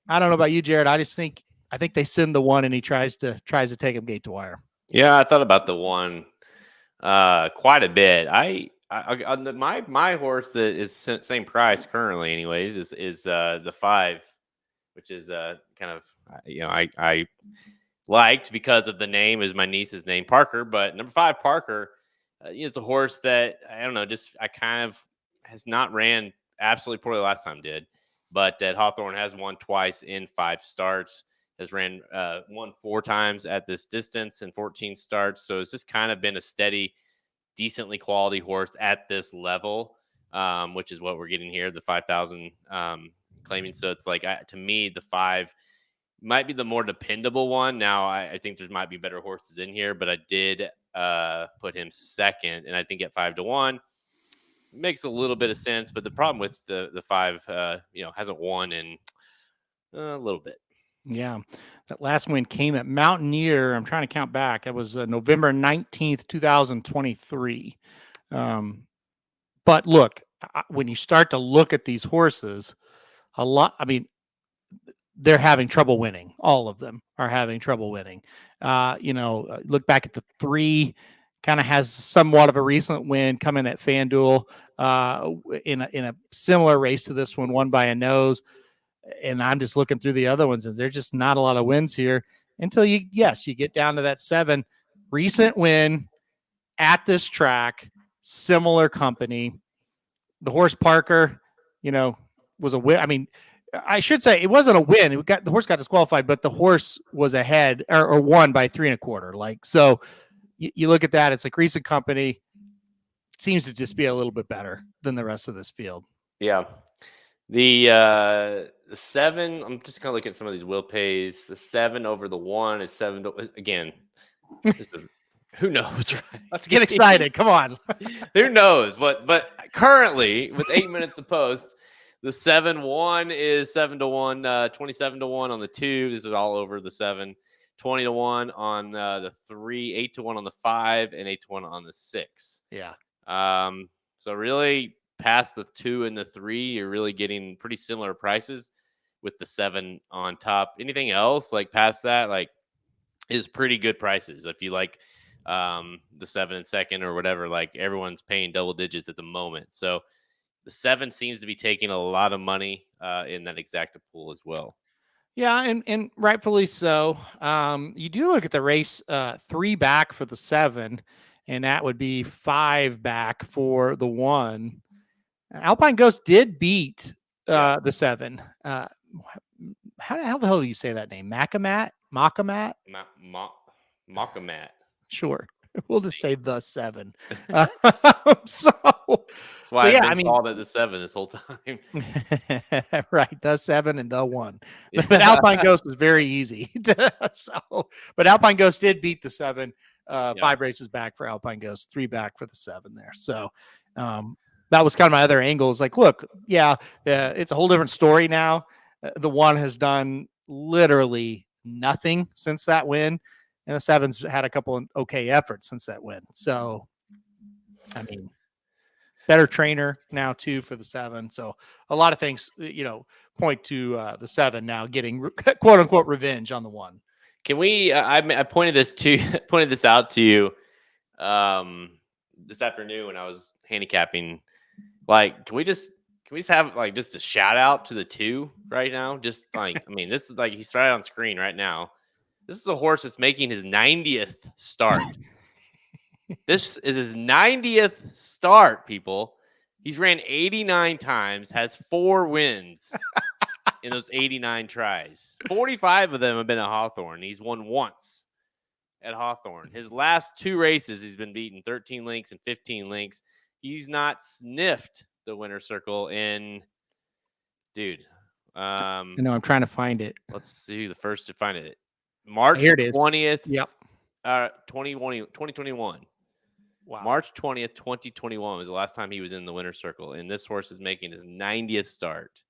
S1: I don't know about you, Jared. I think they send the 1 and he tries to take him gate to wire.
S2: Yeah, I thought about the 1 quite a bit. My horse that is same price currently, anyways, is the 5 which is kind of I liked because of the name, is my niece's name, Parker. But number 5, Parker, is a horse that I don't know, just I kind of has not ran absolutely poorly last time did, but that Hawthorne has won twice in 5 starts, has ran won 4 times at this distance in 14 starts. So it's just kind of been a steady, decently quality horse at this level, which is what we're getting here, the 5,000 claiming. So it's like, to me, the 5 might be the more dependable one. Now, I think there might be better horses in here, but I did put him second, and I think at 5-1 makes a little bit of sense. But the problem with the 5, hasn't won in a little bit.
S1: Yeah, that last win came at Mountaineer. I'm trying to count back. That was November 19th, 2023. But look, when you start to look at these horses, they're having trouble winning. All of them are having trouble winning. Look back at the 3, kind of has somewhat of a recent win coming at FanDuel in a similar race to this one, won by a nose. And I'm just looking through the other ones, and there's just not a lot of wins here until you get down to that 7 recent win at this track, similar company. The horse Parker, was a win. I mean, I should say it wasn't a win. The horse got disqualified, but the horse was ahead or won by 3 1/4. Like, so you look at that, it's like recent company seems to just be a little bit better than the rest of this field.
S2: Yeah. The 7, I'm just kind of looking at some of these will pays. The 7 over the 1 is 7 again. Who knows? Right?
S1: Let's get excited. Come on.
S2: Who knows? But currently, with 8 minutes to post, the 7-1 is 7-1, 27-1 on the 2. This is all over the 7. 20-1 on the 3, 8-1 on the 5, and 8-1 on the 6.
S1: Yeah.
S2: So really, past the 2 and the 3, you're really getting pretty similar prices with the 7 on top. Anything else like past that, like, is pretty good prices. If you like the 7 and second or whatever, like, everyone's paying double digits at the moment. So the 7 seems to be taking a lot of money in that exacta pool as well.
S1: Yeah, and rightfully so. You do look at the race 3 back for the 7, and that would be 5 back for the 1. Alpine Ghost did beat the 7. How the hell do you say that name? Makamat?
S2: Makamat.
S1: Sure. We'll just say the 7.
S2: That's why I've been called it the 7 this whole time.
S1: Right, the 7 and the 1. But Alpine Ghost was very easy. But Alpine Ghost did beat the 7. 5 races back for Alpine Ghost, 3 back for the 7 there. So that was kind of my other angle. Is like, look, it's a whole different story now. The 1 has done literally nothing since that win, and the 7's had a couple of okay efforts since that win. So, I mean, better trainer now too for the 7. So a lot of things, point to the 7 now getting quote unquote revenge on the 1.
S2: Can we? I pointed this out to you this afternoon when I was handicapping. Like, can we just have like just a shout out to the 2 right now? Just like, I mean, this is like, he's right on screen right now. This is a horse that's making his 90th start. This is his 90th start, people. He's ran 89 times, has 4 wins in those 89 tries. 45 of them have been at Hawthorne. He's won once at Hawthorne. His last 2 races, he's been beaten 13 links and 15 links. He's not sniffed the winner's circle in, dude.
S1: I know, I'm trying to find it.
S2: Let's see the first to find it. March 20th.
S1: Yep.
S2: 2021. Wow. March 20th, 2021 was the last time he was in the winner's circle, and this horse is making his 90th start.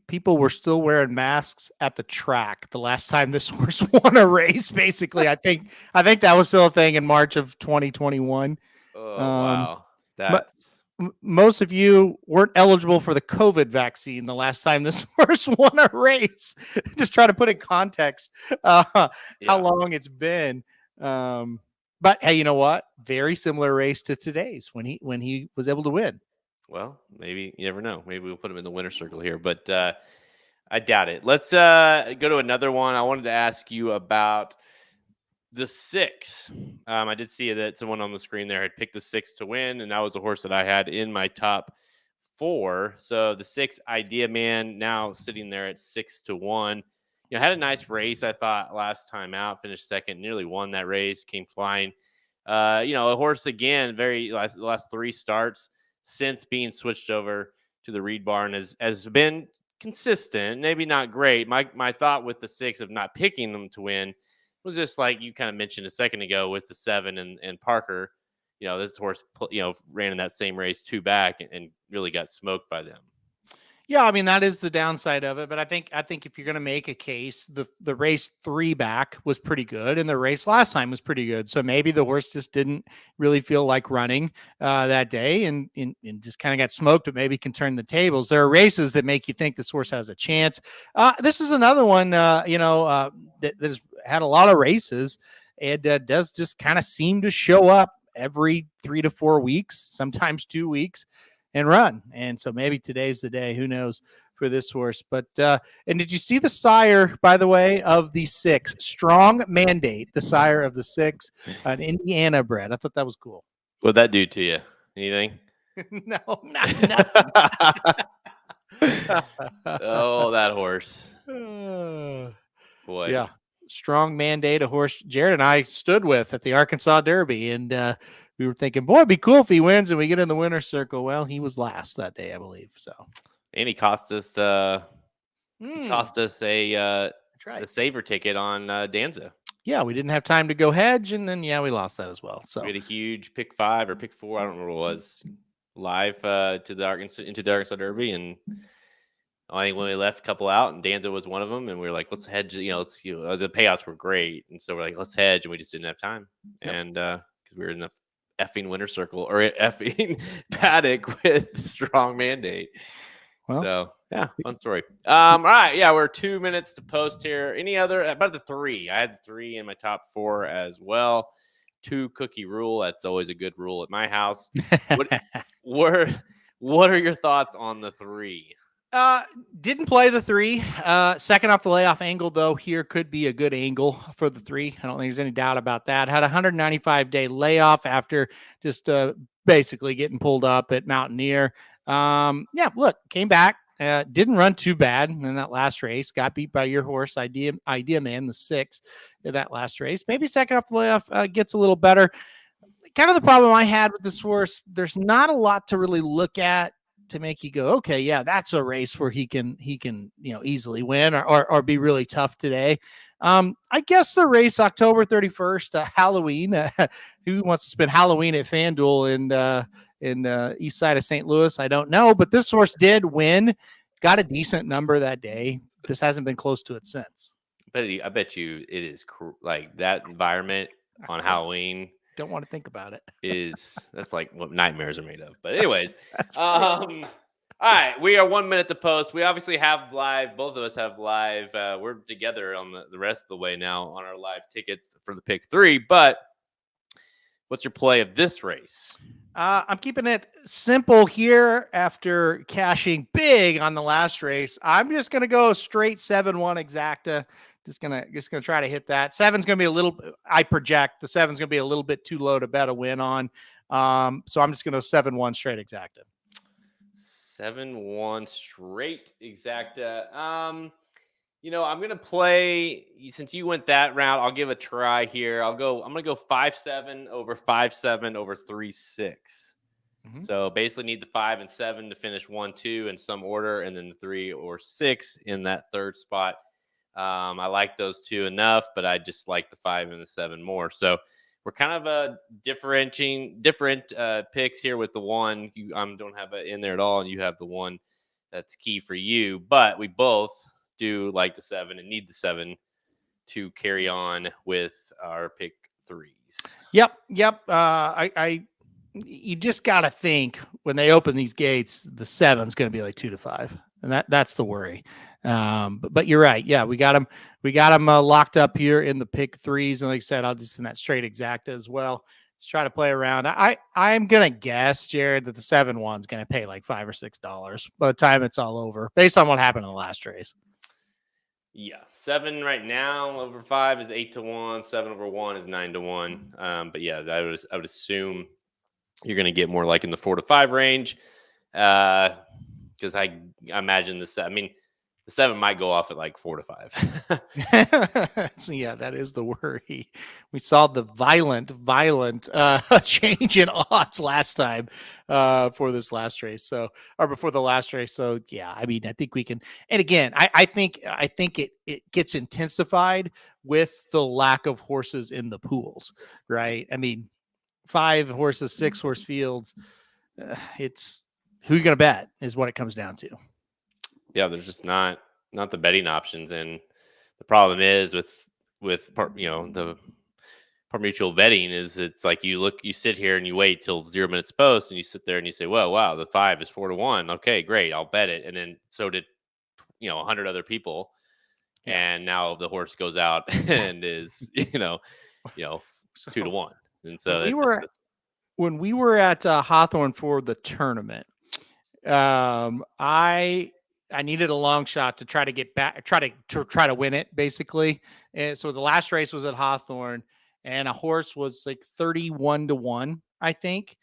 S1: People were still wearing masks at the track the last time this horse won a race. Basically, I think that was still a thing in March of 2021.
S2: Oh, wow. That's...
S1: most of you weren't eligible for the COVID vaccine the last time this horse won a race. Just try to put in context how long it's been. But hey, you know what? Very similar race to today's when he was able to win.
S2: Well, maybe, you never know. Maybe we'll put him in the winner's circle here. But I doubt it. Let's go to another one. I wanted to ask you about the 6. I did see that someone on the screen there had picked the 6 to win, and that was a horse that I had in my top 4. So the 6 Idea Man now sitting there at 6-1. Had a nice race, I thought, last time out. Finished second, nearly won that race. Came flying. A horse again. The last 3 starts since being switched over to the Reed Barn has been consistent. Maybe not great. My thought with the 6 of not picking them to win was just like you kind of mentioned a second ago with the 7 and Parker. This horse, ran in that same race 2 back and really got smoked by them.
S1: Yeah, I mean, that is the downside of it. But I think if you're going to make a case, the race 3 back was pretty good, and the race last time was pretty good. So maybe the horse just didn't really feel like running that day, and just kind of got smoked. But maybe can turn the tables. There are races that make you think this horse has a chance. This is another one, that has had a lot of races. It does just kind of seem to show up every 3 to 4 weeks, sometimes 2 weeks, and run. And so maybe today's the day. Who knows for this horse? But and did you see the sire, by the way, of the 6? Strong Mandate, the sire of the 6, an Indiana bred. I thought that was cool.
S2: What'd that do to you? Anything?
S1: No, nothing.
S2: Oh, that horse. Boy.
S1: Yeah. Strong Mandate, a horse Jared and I stood with at the Arkansas Derby. And we were thinking, boy, it'd be cool if he wins and we get in the winner's circle. Well, he was last that day, I believe. So,
S2: and he cost us the saver ticket on Danza.
S1: Yeah, we didn't have time to go hedge, and then we lost that as well. So
S2: we had a huge pick 5 or pick 4, I don't remember what it was, live into the Arkansas Derby, and I think when we left a couple out, and Danza was one of them, and we were like, let's hedge. The payouts were great, and so we're like, let's hedge, and we just didn't have time, and because we were in the effing winner circle or effing paddock with Strong Mandate. Well, so yeah, fun story. All right, we're 2 minutes to post here. Any other about the 3? I had 3 in my top 4 as well. 2 cookie rule. That's always a good rule at my house. What are your thoughts on the 3?
S1: Didn't play the 3. Second off the layoff angle, though, here could be a good angle for the 3. I don't think there's any doubt about that. Had a 195-day layoff after just basically getting pulled up at Mountaineer. Look, came back. Didn't run too bad in that last race. Got beat by your horse, Idea Man, the 6, in that last race. Maybe second off the layoff gets a little better. Kind of the problem I had with this horse, there's not a lot to really look at to make you go, okay, yeah, that's a race where he can easily win or be really tough today. I guess the race October 31st, Halloween. Who wants to spend Halloween at FanDuel in east side of St. Louis? I don't know, but this horse did win, got a decent number that day. This hasn't been close to it since.
S2: I bet you it is like that environment on Halloween.
S1: Don't want to think about it.
S2: That's like what nightmares are made of. But anyways, all right, we are 1 minute to post. We obviously have live. Both of us have live. We're together on the rest of the way now on our live tickets for the pick 3. But what's your play of this race?
S1: I'm keeping it simple here after cashing big on the last race. I'm just going to go straight 7-1 exacta. Just gonna try to hit that. 7's gonna be a little. I project the 7's gonna be a little bit too low to bet a win on. So I'm just gonna 7-1 straight exacta.
S2: 7-1 straight exacta. I'm gonna play, since you went that route, I'll give a try here. I'm gonna go 5-7 over 5-7 over 3-6. Mm-hmm. So basically need the 5 and 7 to finish 1-2 in some order, and then the 3 or 6 in that third spot. I like those 2 enough, but I just like the 5 and the 7 more. So we're kind of different picks here with the 1. You don't have it in there at all, and you have the 1 that's key for you. But we both do like the 7 and need the 7 to carry on with our pick 3s. Yep.
S1: You just got to think when they open these gates, the 7's going to be like 2-5, and that's the worry. But you're right. Yeah, we got him locked up here in the pick 3s, and like I said, I'll just in that straight exacta as well. Just try to play around. I'm gonna guess, Jared, that the 7-1's gonna pay like $5 or $6 by the time it's all over, based on what happened in the last race.
S2: Yeah, 7 right now over 5 is 8-1. 7 over 1 is 9-1. But yeah, I would assume you're going to get more like in the 4-5 range. Because I imagine I mean, the 7 might go off at like 4-5.
S1: So yeah, that is the worry. We saw the violent change in odds last time for this last race. So, or before the last race. So yeah, I mean, I think we can. And again, I think it gets intensified with the lack of horses in the pools, right? I mean, 5 horses, 6 horse fields. It's who you're going to bet is what it comes down to.
S2: Yeah, there's just not the betting options, and the problem is with the part mutual betting is it's like you sit here and you wait till 0 minutes post and you sit there and you say, well, wow, the 5 is 4-1. Okay, great, I'll bet it. And then so did 100 other people,
S1: Yeah.
S2: and now the horse goes out and is
S1: So
S2: 2-1. And
S1: when
S2: so
S1: we were when we were at Hawthorne for the tournament, I needed a long shot to try to get back, try to win it basically. And so the last race was at Hawthorne, and a horse was like 31-1, I think.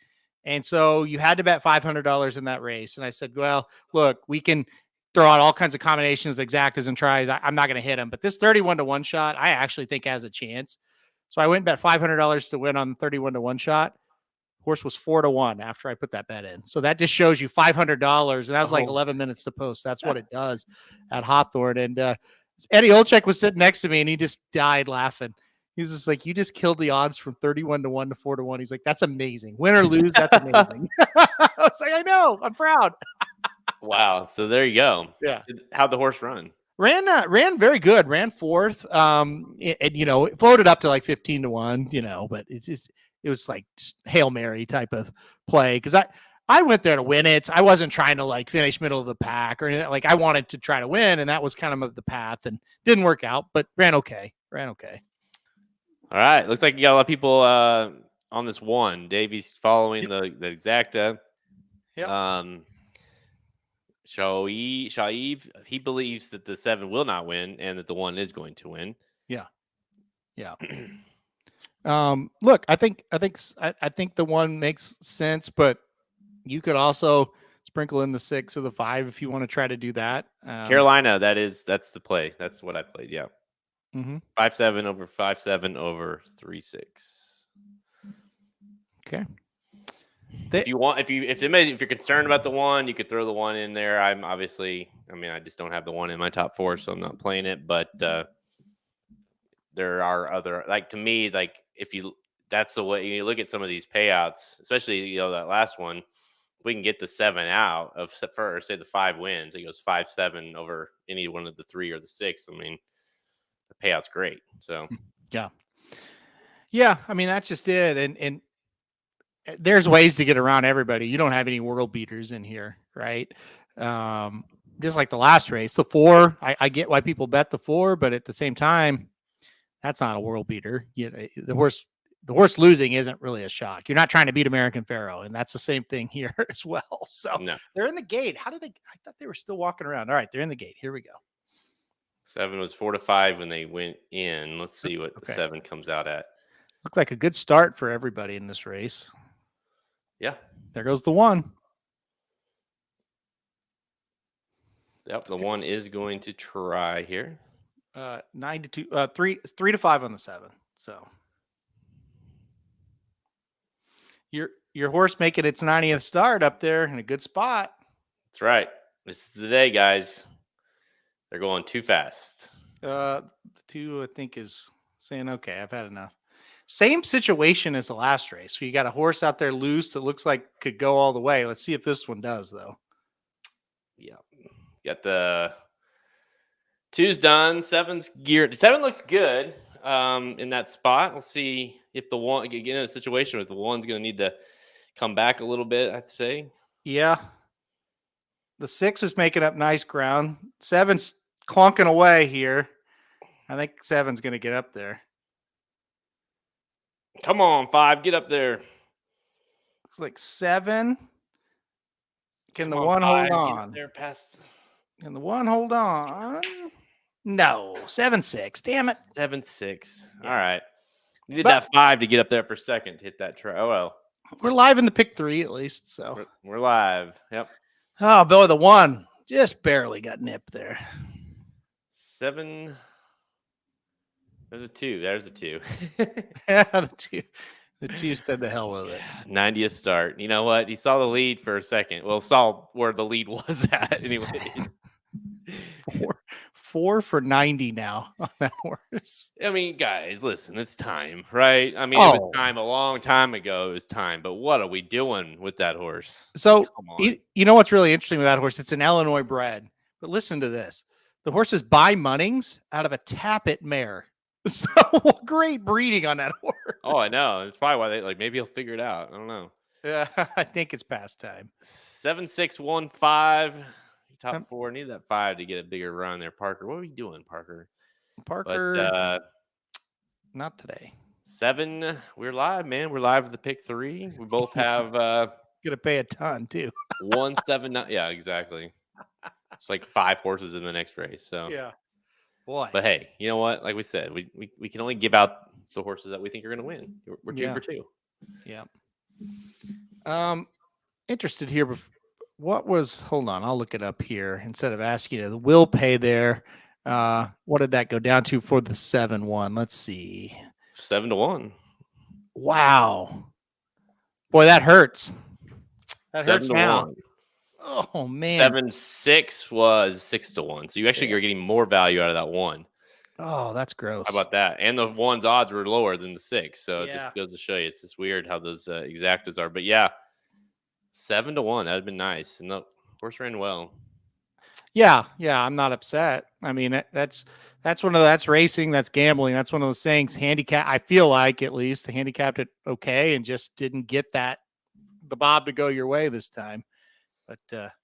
S1: And so you had to bet $500 in that race. And I said, well, look, we can throw out all kinds of combinations, exactas, and tries. I'm not going to hit him, but this 31-1 shot, I actually think has a chance. So I went and bet $500 to win on the 31-1 shot. Horse was 4-1 after I put that bet in. So that just shows you $500. And that was like 11 minutes to post. That's what it does at Hawthorne. And Eddie Olczyk was sitting next to me and he just died laughing. He's just like, you just killed the odds from 31-1 to 4-1. He's like, that's amazing. Win or lose, that's amazing. I was like, I know. I'm proud.
S2: Wow. So there you go.
S1: Yeah.
S2: How'd the horse run?
S1: Ran very good. Ran fourth. It floated up to like 15-1, but it was like just Hail Mary type of play. Because I went there to win it. I wasn't trying to like finish middle of the pack or anything. Like I wanted to try to win, and that was kind of the path, and didn't work out, but ran okay.
S2: All right. Looks like you got a lot of people on this one. Davey's following the exacta.
S1: Yep.
S2: Shaib, he believes that the 7 will not win and that the 1 is going to win.
S1: Yeah. Look, I think the 1 makes sense, but you could also sprinkle in the 6 or the 5 if you want to try to do that.
S2: Carolina, that's the play. That's what I played. Yeah.
S1: Mm-hmm.
S2: 5-7 over 5-7 over 3-6.
S1: Okay.
S2: If you're concerned about the 1, you could throw the 1 in there. I just don't have the 1 in my top 4, so I'm not playing it. But there are other, like, to me, like that's the way you look at some of these payouts, especially that last one. If we can get the 7 out of first, say the 5 wins, it goes 5-7 over any one of the 3 or the 6. I mean, the payout's great. So
S1: yeah. I mean, that's just it. And there's ways to get around everybody. You don't have any world beaters in here, right? Just like the last race, the 4. I get why people bet the 4, but at the same time, that's not a world beater. The horse losing isn't really a shock. You're not trying to beat American Pharoah, and that's the same thing here as well. So
S2: no.
S1: They're in the gate. I thought they were still walking around. All right, they're in the gate. Here we go.
S2: 7 was 4-5 when they went in. Let's see what the 7 comes out at.
S1: Looked like a good start for everybody in this race.
S2: Yeah.
S1: There goes the 1.
S2: Yep, the 1 is going to try here.
S1: 9-2, 3-5 on the 7. So your horse making its 90th start up there in a good spot.
S2: That's right. This is the day, guys. They're going too fast.
S1: The 2, I think, is saying, okay, I've had enough. Same situation as the last race. You got a horse out there loose that looks like could go all the way. Let's see if this one does, though.
S2: Yeah. Got the 2's done. 7's geared. 7 looks good in that spot. We'll see if the 1 get in a situation where the 1's going to need to come back a little bit, I'd say.
S1: Yeah. The 6 is making up nice ground. 7's clunking away here. I think 7's going to get up there.
S2: Come on, 5, get up there.
S1: It's like 7. Can the 1 hold on?
S2: There past.
S1: Can the 1 hold on? No, 7-6. Damn it.
S2: 7-6.
S1: Yeah.
S2: All right. Needed
S1: But-
S2: that 5 to get up there for second to hit that try. Oh, well.
S1: We're live in the pick 3 at least. So
S2: We're live. Yep.
S1: oh, boy, the 1 just barely got nipped there.
S2: 7. There's a 2. There's a 2.
S1: Yeah, the two said the hell with it.
S2: 90th start. You know what? He saw the lead for a second. Well, saw where the lead was at anyway.
S1: 4 for 90 now on that horse.
S2: I mean, guys, listen, it's time, right? I mean, it was time a long time ago. It was time, but what are we doing with that horse?
S1: So, you know what's really interesting with that horse? It's an Illinois bred. But listen to this. The horse is by Munnings out of a Tappet mare. So great breeding on that horse.
S2: Oh, I know. It's probably why they maybe he'll figure it out. I don't know.
S1: Yeah, I think it's past time.
S2: 7-6-1-5. Top 4. Need that 5 to get a bigger run there, Parker. What are we doing, Parker?
S1: But, not today.
S2: 7. We're live, man. We're live with the pick 3. We both have
S1: gonna pay a ton too.
S2: 1-7-9. Yeah, exactly. It's like 5 horses in the next race. So
S1: yeah. Boy.
S2: But hey, you know what? Like we said, we can only give out the horses that we think are going to win. We're 2 for 2.
S1: Yeah. Interested here. Hold on, I'll look it up here instead of asking you. The will pay there. What did that go down to for the 7-1? Let's see.
S2: 7-1.
S1: Wow. Boy, that hurts. That hurts now.
S2: 1.
S1: Oh man.
S2: 7-6 was 6-1. So you actually are getting more value out of that 1.
S1: Oh, that's gross.
S2: How about that? And the 1's odds were lower than the 6. So it just goes to show you it's just weird how those exactas are. But yeah, 7-1. That'd been nice. And the horse ran well.
S1: Yeah, I'm not upset. I mean, that's racing, that's gambling. That's one of those things. Handicap, I feel like at least handicapped it okay and just didn't get the bob to go your way this time. But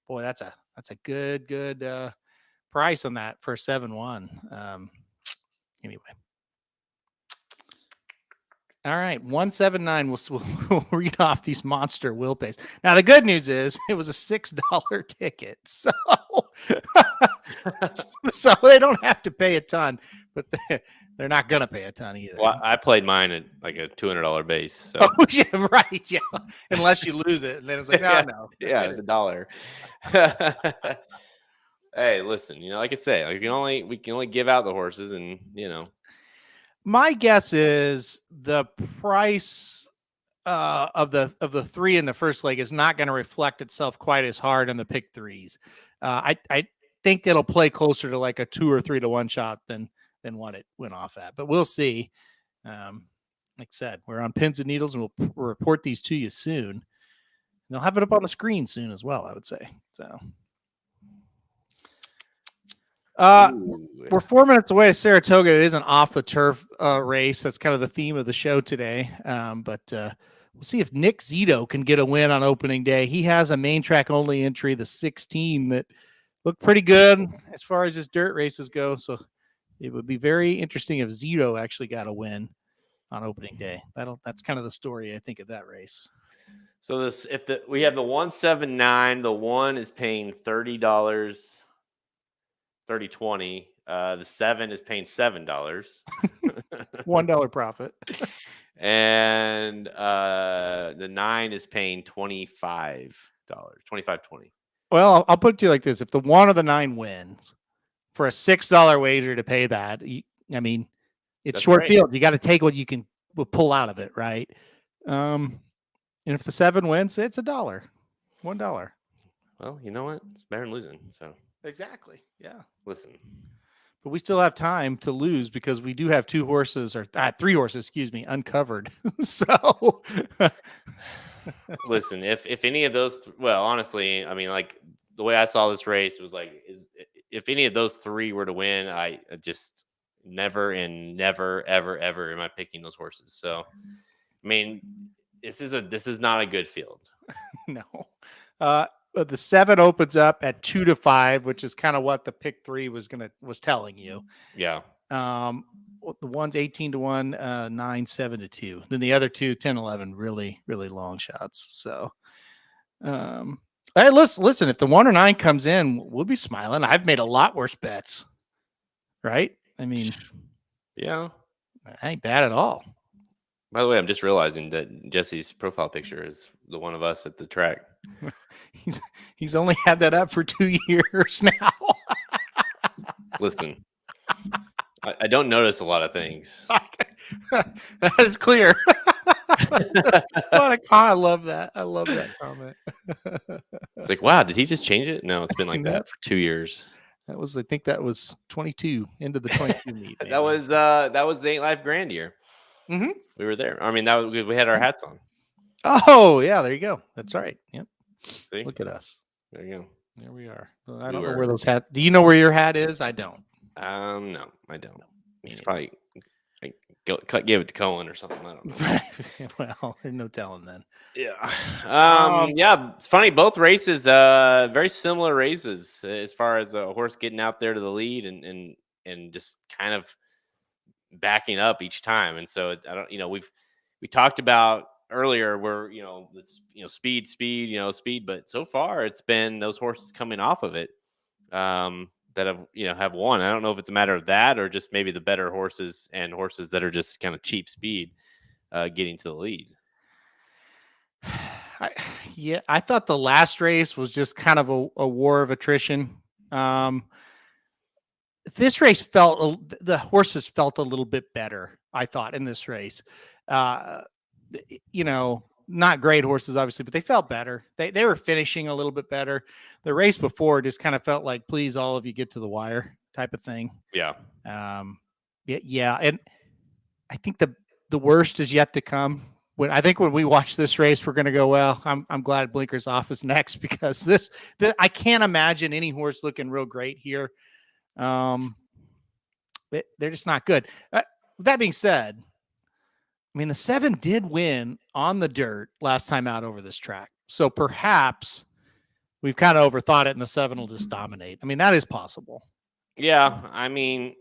S1: boy, that's a good price on that for 7-1. Anyway. All right, 179. We'll read off these monster will pays. Now the good news is it was a $6 ticket, so so they don't have to pay a ton, but they're not gonna pay a ton either.
S2: Well, I played mine at like a $200 base. So.
S1: Oh, yeah, right, yeah. Unless you lose it, and then it's like, no.
S2: Yeah, it's $1. Hey, listen, like I say, we can only give out the horses, and
S1: My guess is the price of the 3 in the first leg is not going to reflect itself quite as hard on the pick 3s. I think it'll play closer to like a 2 or 3 to 1 shot than what it went off at, but we'll see. Like I said, we're on pins and needles, and we'll report these to you soon. And they'll have it up on the screen soon as well, I would say. So. We're 4 minutes away to Saratoga. It is an off the turf race. That's kind of the theme of the show today. But we'll see if Nick Zito can get a win on opening day. He has a main track only entry, the 16, that looked pretty good as far as his dirt races go. So it would be very interesting if Zito actually got a win on opening day. That's kind of the story, I think, of that race.
S2: So we have the 179, the 1 is paying $30, 30-20. The 7 is paying $7.
S1: $1 profit.
S2: And the 9 is paying $25. 25-20.
S1: Well, I'll put it to you like this: if the 1 or the 9 wins, for a $6 wager to pay that, I mean, it's short field. You got to take what you can pull out of it, right? And if the 7 wins, it's $1. $1.
S2: Well, you know what? It's better than losing. So
S1: exactly, yeah.
S2: Listen,
S1: but we still have time to lose because we do have 2 horses or 3 horses, uncovered. So,
S2: listen, if any of those, well, honestly, I mean, like the way I saw this race was like, if any of those 3 were to win, I just never ever am I picking those horses. So, I mean, this is not a good field.
S1: No. The 7 opens up at 2-5, which is kind of what the pick 3 was telling you.
S2: Yeah.
S1: The 1's 18-1, 9, 7-2. Then the other 2, 10, 11, really, really long shots. So, hey, listen, if the 1 or 9 comes in, we'll be smiling. I've made a lot worse bets. right? I mean,
S2: Yeah.
S1: that ain't bad at all.
S2: By the way, I'm just realizing that Jesse's profile picture is the one of us at the track.
S1: He's only had that up for 2 years now.
S2: Listen, I don't notice a lot of things.
S1: That is clear. I love that. I love that comment.
S2: It's like, wow, did he just change it? No, it's been like
S1: No.
S2: that for 2 years.
S1: I think that was 22 into the 22 meet.
S2: That was the Ain't Life Grand year.
S1: Mm-hmm.
S2: We were there. I mean, that was, we had our hats on.
S1: Oh yeah, there you go. That's right. Yep.
S2: See?
S1: Look at us.
S2: There you go.
S1: There we are. I don't know where those hats. Do you know where your hat is? I don't.
S2: No, I don't. He's probably give it to Cohen or something. I don't know.
S1: Well, there's no telling then.
S2: Yeah. Yeah, it's funny. Both races, very similar races as far as a horse getting out there to the lead and just kind of backing up each time. And so I don't, we talked about earlier where, speed, speed, but so far it's been those horses coming off of it, that have won. I don't know if it's a matter of that or just maybe the better horses and horses that are just kind of cheap speed, getting to the lead.
S1: I thought the last race was just kind of a war of attrition. This race the horses felt a little bit better, I thought, in this race. Not great horses, obviously, but they felt better. They were finishing a little bit better. The race before just kind of felt like, please, all of you get to the wire type of thing.
S2: Yeah.
S1: Yeah. And I think the worst is yet to come. When we watch this race, we're going to go, well, I'm glad Blinker's off is next, because I can't imagine any horse looking real great here. They're just not good. With that being said, I mean, the 7 did win on the dirt last time out over this track. So perhaps we've kind of overthought it and the 7 will just dominate. I mean, that is possible.
S2: Yeah. I mean,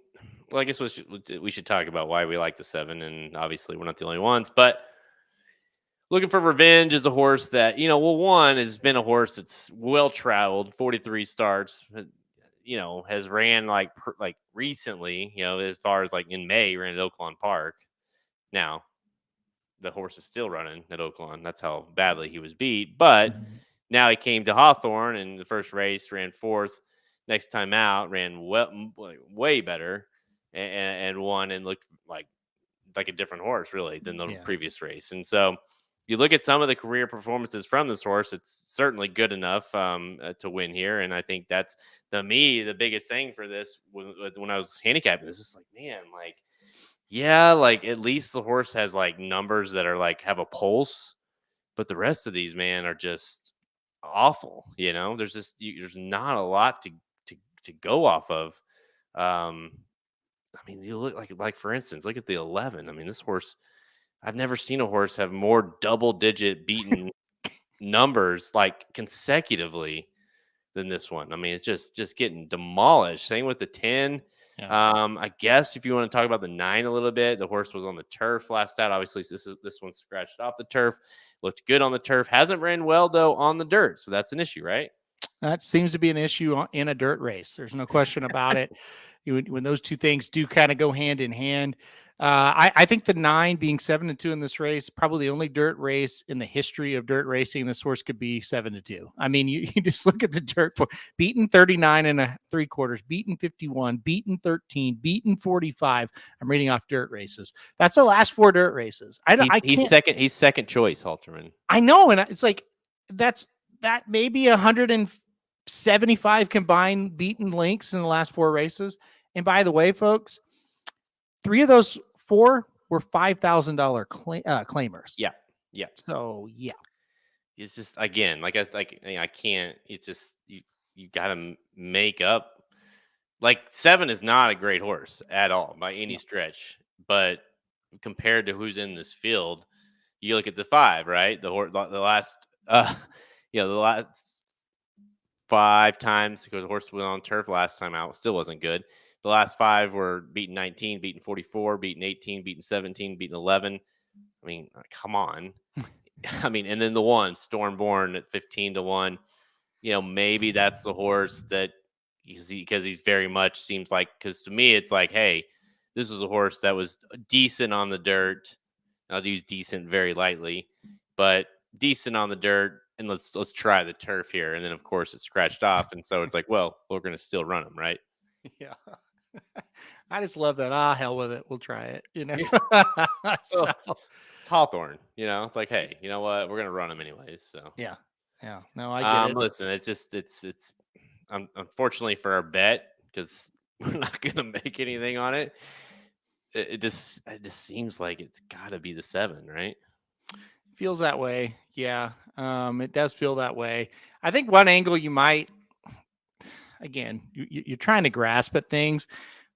S2: well, I guess we should talk about why we like the 7, and obviously we're not the only ones, but Looking for Revenge is a horse that, one has been a horse that's well-traveled, 43 starts, has ran like recently, as far as like in May, ran at Oaklawn Park. Now, the horse is still running at Oaklawn. That's how badly he was beat. But now he came to Hawthorne in the first race, ran 4th. Next time out, ran way better and won and looked like a different horse, really, than the previous race. And so you look at some of the career performances from this horse, it's certainly good enough to win here. And I think that's, to me, the biggest thing for this when I was handicapping this, just like, man, at least the horse has like numbers that are like have a pulse, but the rest of these, man, are just awful. There's not a lot to go off of. You look like for instance, look at the 11. I mean, this horse, I've never seen a horse have more double-digit beaten numbers like consecutively than this one. I mean, it's just getting demolished. Same with the 10. Yeah. I guess if you want to talk about the 9 a little bit, the horse was on the turf last out. Obviously, this one scratched off the turf. Looked good on the turf. Hasn't ran well though on the dirt, so that's an issue, right?
S1: That seems to be an issue in a dirt race. There's no question about it. When those two things do kind of go hand in hand. I think the 9 being 7-2 in this race, probably the only dirt race in the history of dirt racing this horse could be 7-2. I mean, you just look at the dirt for beaten 39 3/4, beaten 51, beaten 13, beaten 45. I'm reading off dirt races. That's the last 4 dirt races.
S2: He's second choice, Halterman.
S1: I know, and it's like that maybe 175 combined beaten links in the last 4 races. And by the way, folks, 3 of those 4 were $5,000 claimers.
S2: Yeah.
S1: So yeah,
S2: it's just, again, I can't. It's just you got to make up. 7 is not a great horse at all by any stretch, but compared to who's in this field, you look at the 5, right? The last, the last 5 times, because the horse went on turf last time out, still wasn't good. The last 5 were beaten 19, beaten 44, beaten 18, beaten 17, beaten 11. I mean, come on. And then the 1, Stormborn at 15-1. Maybe that's the horse that because he's very much seems like, because to me it's like, hey, this was a horse that was decent on the dirt. I'll use decent very lightly, but decent on the dirt, and let's try the turf here. And then of course it's scratched off, and so it's like, well, we're gonna still run him, right?
S1: Yeah. I just love that. Ah, hell with it. We'll try it.
S2: Yeah.
S1: So
S2: Well, it's Hawthorne, it's like, hey, you know what? We're gonna run him anyways. So
S1: yeah. Yeah. No, I get it.
S2: listen, it's just it's unfortunately for our bet, because we're not gonna make anything on it. It just seems like it's got to be the 7, right?
S1: Feels that way. Yeah. It does feel that way. I think one angle you might, again, you're trying to grasp at things.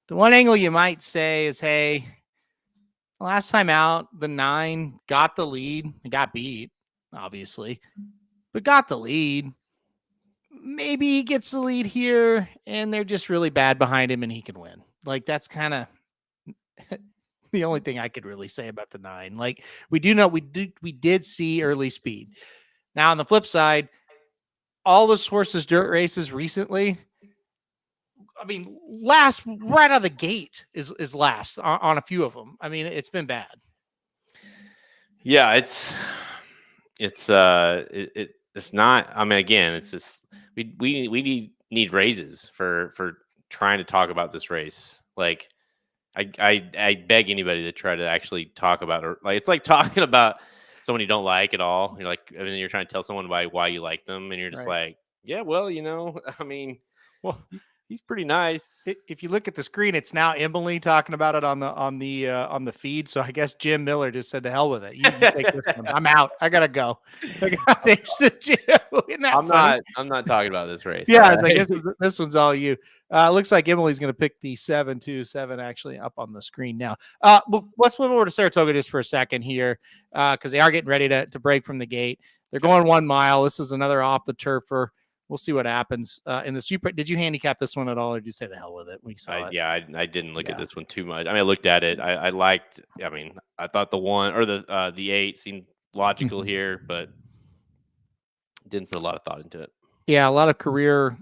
S1: The one angle you might say is, hey, last time out, the 9 got the lead. It got beat, obviously, but got the lead. Maybe he gets the lead here and they're just really bad behind him and he can win. Like, that's kind of the only thing I could really say about the 9. Like, we did see early speed. Now, on the flip side, all this horses dirt races recently, I mean, last right out of the gate is last on a few of them. I mean, it's been bad.
S2: Yeah, it's not. I mean, again, it's just we need raises for trying to talk about this race. Like, I beg anybody to try to actually talk about it. Like, it's like talking about someone you don't like at all. You're like, I mean, you're trying to tell someone why you like them, and you're just
S1: Right.
S2: like, yeah, well, I mean,
S1: Well,
S2: he's pretty nice.
S1: if you look at the screen, it's now Emily talking about it on the feed. So I guess Jim Miller just said, "To hell with it. You take this one. I'm out. I gotta go. I got things to do." Isn't that funny?
S2: I'm not talking about this race.
S1: Yeah,
S2: all
S1: it's like
S2: right?
S1: this one's all you. Looks like Emily's going to pick the 7-2-7 actually up on the screen now. Well, let's move over to Saratoga just for a second here, because they are getting ready to break from the gate. They're going 1 mile. This is another off the turfer. We'll see what happens in this. Did you handicap this one at all, or did you say the hell with it when you saw it?
S2: Yeah, I didn't look at this one too much. I mean, I looked at it. I liked. I mean, I thought the 1 or the 8 seemed logical here, but didn't put a lot of thought into it.
S1: Yeah, a lot of career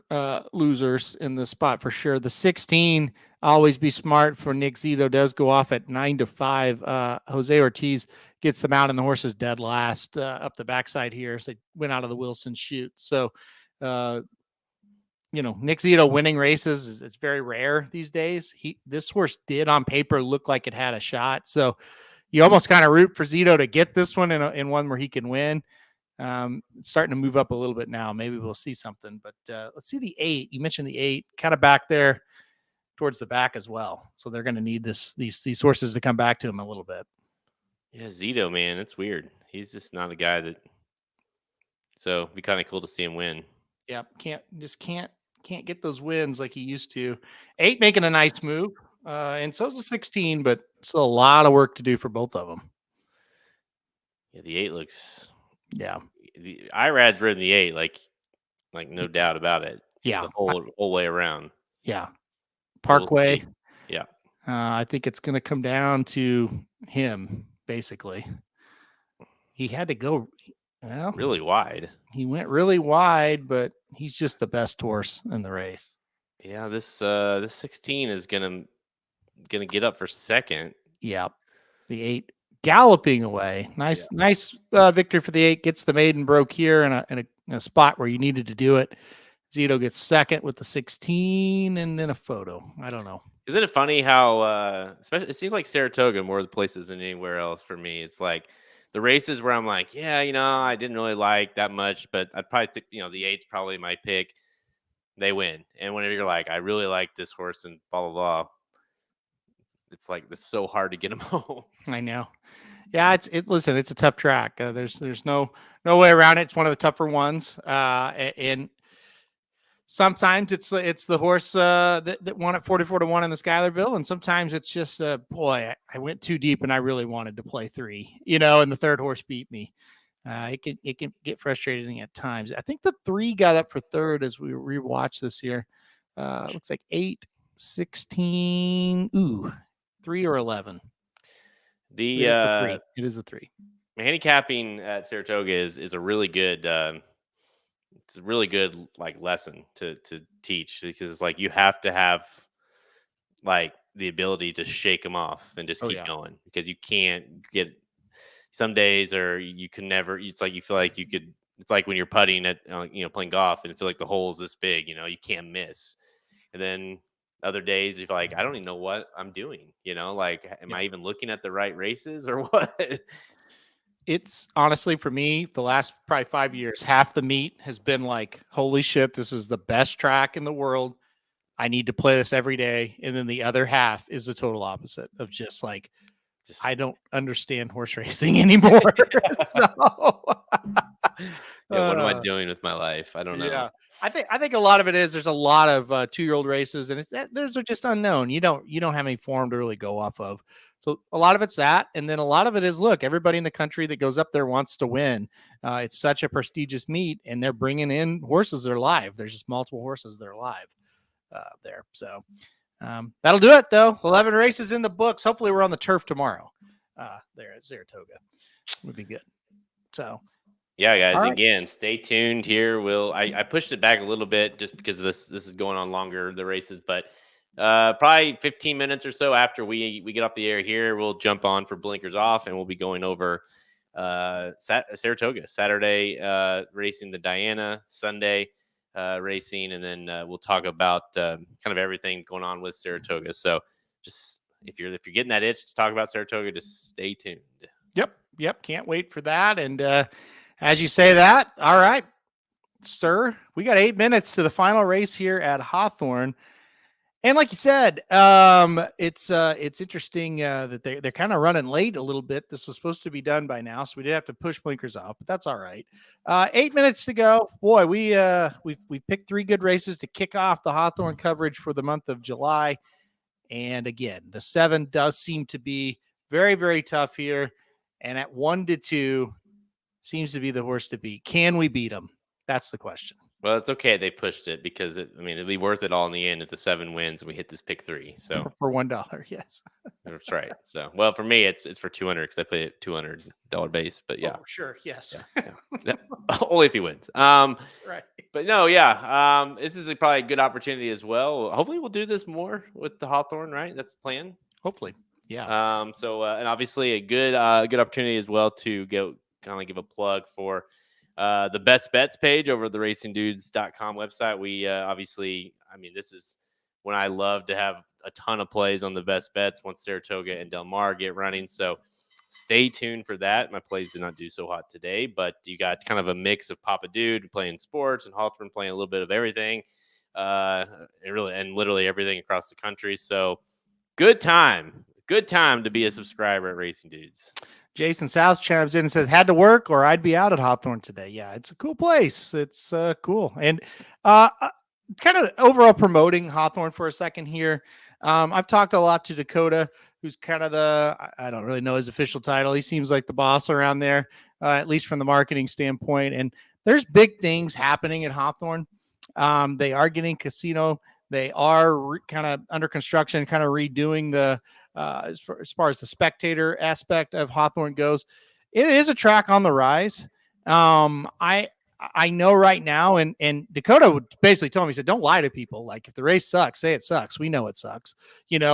S1: losers in the spot for sure. The 16, always be smart for Nick Zito, does go off at 9-5. Jose Ortiz gets them out, and the horse is dead last up the backside here. So they went out of the Wilson chute. So, Nick Zito winning races it's very rare these days. This horse did on paper look like it had a shot. So you almost kind of root for Zito to get this one in one where he can win. It's starting to move up a little bit now. Maybe we'll see something, but let's see the 8. You mentioned the 8 kind of back there towards the back as well. So they're going to need these horses to come back to him a little bit.
S2: Yeah, Zito, man, it's weird. He's just not a guy that. So it'd be kind of cool to see him win.
S1: Yeah, can't get those wins like he used to. 8 making a nice move, and so is the 16, but still a lot of work to do for both of them.
S2: Yeah, the 8 looks.
S1: Yeah,
S2: the Irad's ridden the 8, like no doubt about it.
S1: Yeah,
S2: the whole way around.
S1: Yeah,
S2: Parkway.
S1: So
S2: yeah,
S1: I think it's going to come down to him basically. He had to go
S2: really wide.
S1: He went really wide, but he's just the best horse in the race.
S2: Yeah, this 16 is gonna get up for second.
S1: Yeah, the 8 galloping away. Nice victory for the 8. Gets the maiden broke here in a spot where you needed to do it. Zito gets second with the 16 and then a photo. I don't know.
S2: Isn't it funny how especially it seems like Saratoga more of the places than anywhere else for me. It's like the races where I'm like, yeah, I didn't really like that much, but I'd probably think, the 8's probably my pick. They win. And whenever you're like, I really like this horse and blah, blah, blah, it's like, it's so hard to get them home.
S1: I know. Yeah, listen, it's a tough track. There's no way around it. It's one of the tougher ones. And sometimes it's the horse that won at 44-1 in the Schuylerville, and sometimes it's just boy, I went too deep and I really wanted to play 3, and the third horse beat me. It can get frustrating at times. I think the 3 got up for third as we rewatch this here. Looks like 8, 16, 3 or 11. It is a 3.
S2: Handicapping at Saratoga is a really good it's a really good like lesson to teach, because it's like you have to have like the ability to shake them off and just
S1: Oh
S2: keep
S1: yeah.
S2: going, because you can't get some days, or you can never, it's like you feel like you could, it's like when you're putting at playing golf and feel like the hole's this big, you can't miss. And then other days you feel like I don't even know what I'm doing, like am
S1: Yeah.
S2: I even looking at the right races or what?
S1: It's honestly for me, the last probably 5 years, half the meet has been like, holy shit, this is the best track in the world. I need to play this every day. And then the other half is the total opposite of just like,
S2: Just
S1: I don't understand horse racing anymore. So,
S2: yeah, what am I
S1: uh,
S2: doing with my life? I don't know.
S1: yeah, I think a lot of it is there's a lot of 2-year-old races, and those are just unknown. You don't have any form to really go off of. So a lot of it's that, and then a lot of it is look, everybody in the country that goes up there wants to win. It's such a prestigious meet, and they're bringing in horses that are live. There's just multiple horses that are live there. So that'll do it though. 11 races in the books. Hopefully we're on the turf tomorrow. There at Saratoga would be good. So.
S2: Yeah, guys,
S1: All right.
S2: again, stay tuned here. I pushed it back a little bit just because this is going on longer, the races, but probably 15 minutes or so after we get off the air here, we'll jump on for blinkers off, and we'll be going over Saratoga Saturday, racing the Diana, Sunday racing, and then we'll talk about kind of everything going on with Saratoga. So just if you're getting that itch to talk about Saratoga, just stay tuned.
S1: Yep. Can't wait for that. And as you say that, all right, sir, we got 8 minutes to the final race here at Hawthorne. And like you said, it's interesting that they're kind of running late a little bit. This was supposed to be done by now, so we did have to push blinkers off, but that's all right. 8 minutes to go. Boy, we picked 3 good races to kick off the Hawthorne coverage for the month of July. And again, the 7 does seem to be very, very tough here. And at 1-2 seems to be the horse to beat. Can we beat them? That's the question.
S2: Well, it's okay they pushed it, because it'll be worth it all in the end if the 7 wins and we hit this pick 3. So
S1: For $1, yes.
S2: that's right. So, well, for me, it's for 200 because I play at $200 base. But yeah,
S1: Oh, sure, yes.
S2: yeah. Only if he wins.
S1: Right.
S2: But no, yeah. This is probably a good opportunity as well. Hopefully, we'll do this more with the Hawthorne. Right, that's the plan.
S1: Hopefully, yeah.
S2: And obviously a good opportunity as well to go kind of give a plug for the best bets page over the racingdudes.com website. We obviously, this is when I love to have a ton of plays on the best bets once Saratoga and Del Mar get running. So stay tuned for that. My plays did not do so hot today, but you got kind of a mix of Papa Dude playing sports and Hawthorne playing a little bit of everything, and literally everything across the country. So good time to be a subscriber at Racing Dudes.
S1: Jason South chimes in and says, had to work or I'd be out at Hawthorne today. Yeah, it's a cool place. It's cool. And kind of overall promoting Hawthorne for a second here. I've talked a lot to Dakota, who's kind of I don't really know his official title. He seems like the boss around there, at least from the marketing standpoint. And there's big things happening at Hawthorne. They are getting casino. They are kind of under construction, kind of redoing the as far as the spectator aspect of Hawthorne goes. It is a track on the rise. I know right now, and Dakota would basically tell me, he said, don't lie to people. Like if the race sucks, say it sucks. We know it sucks,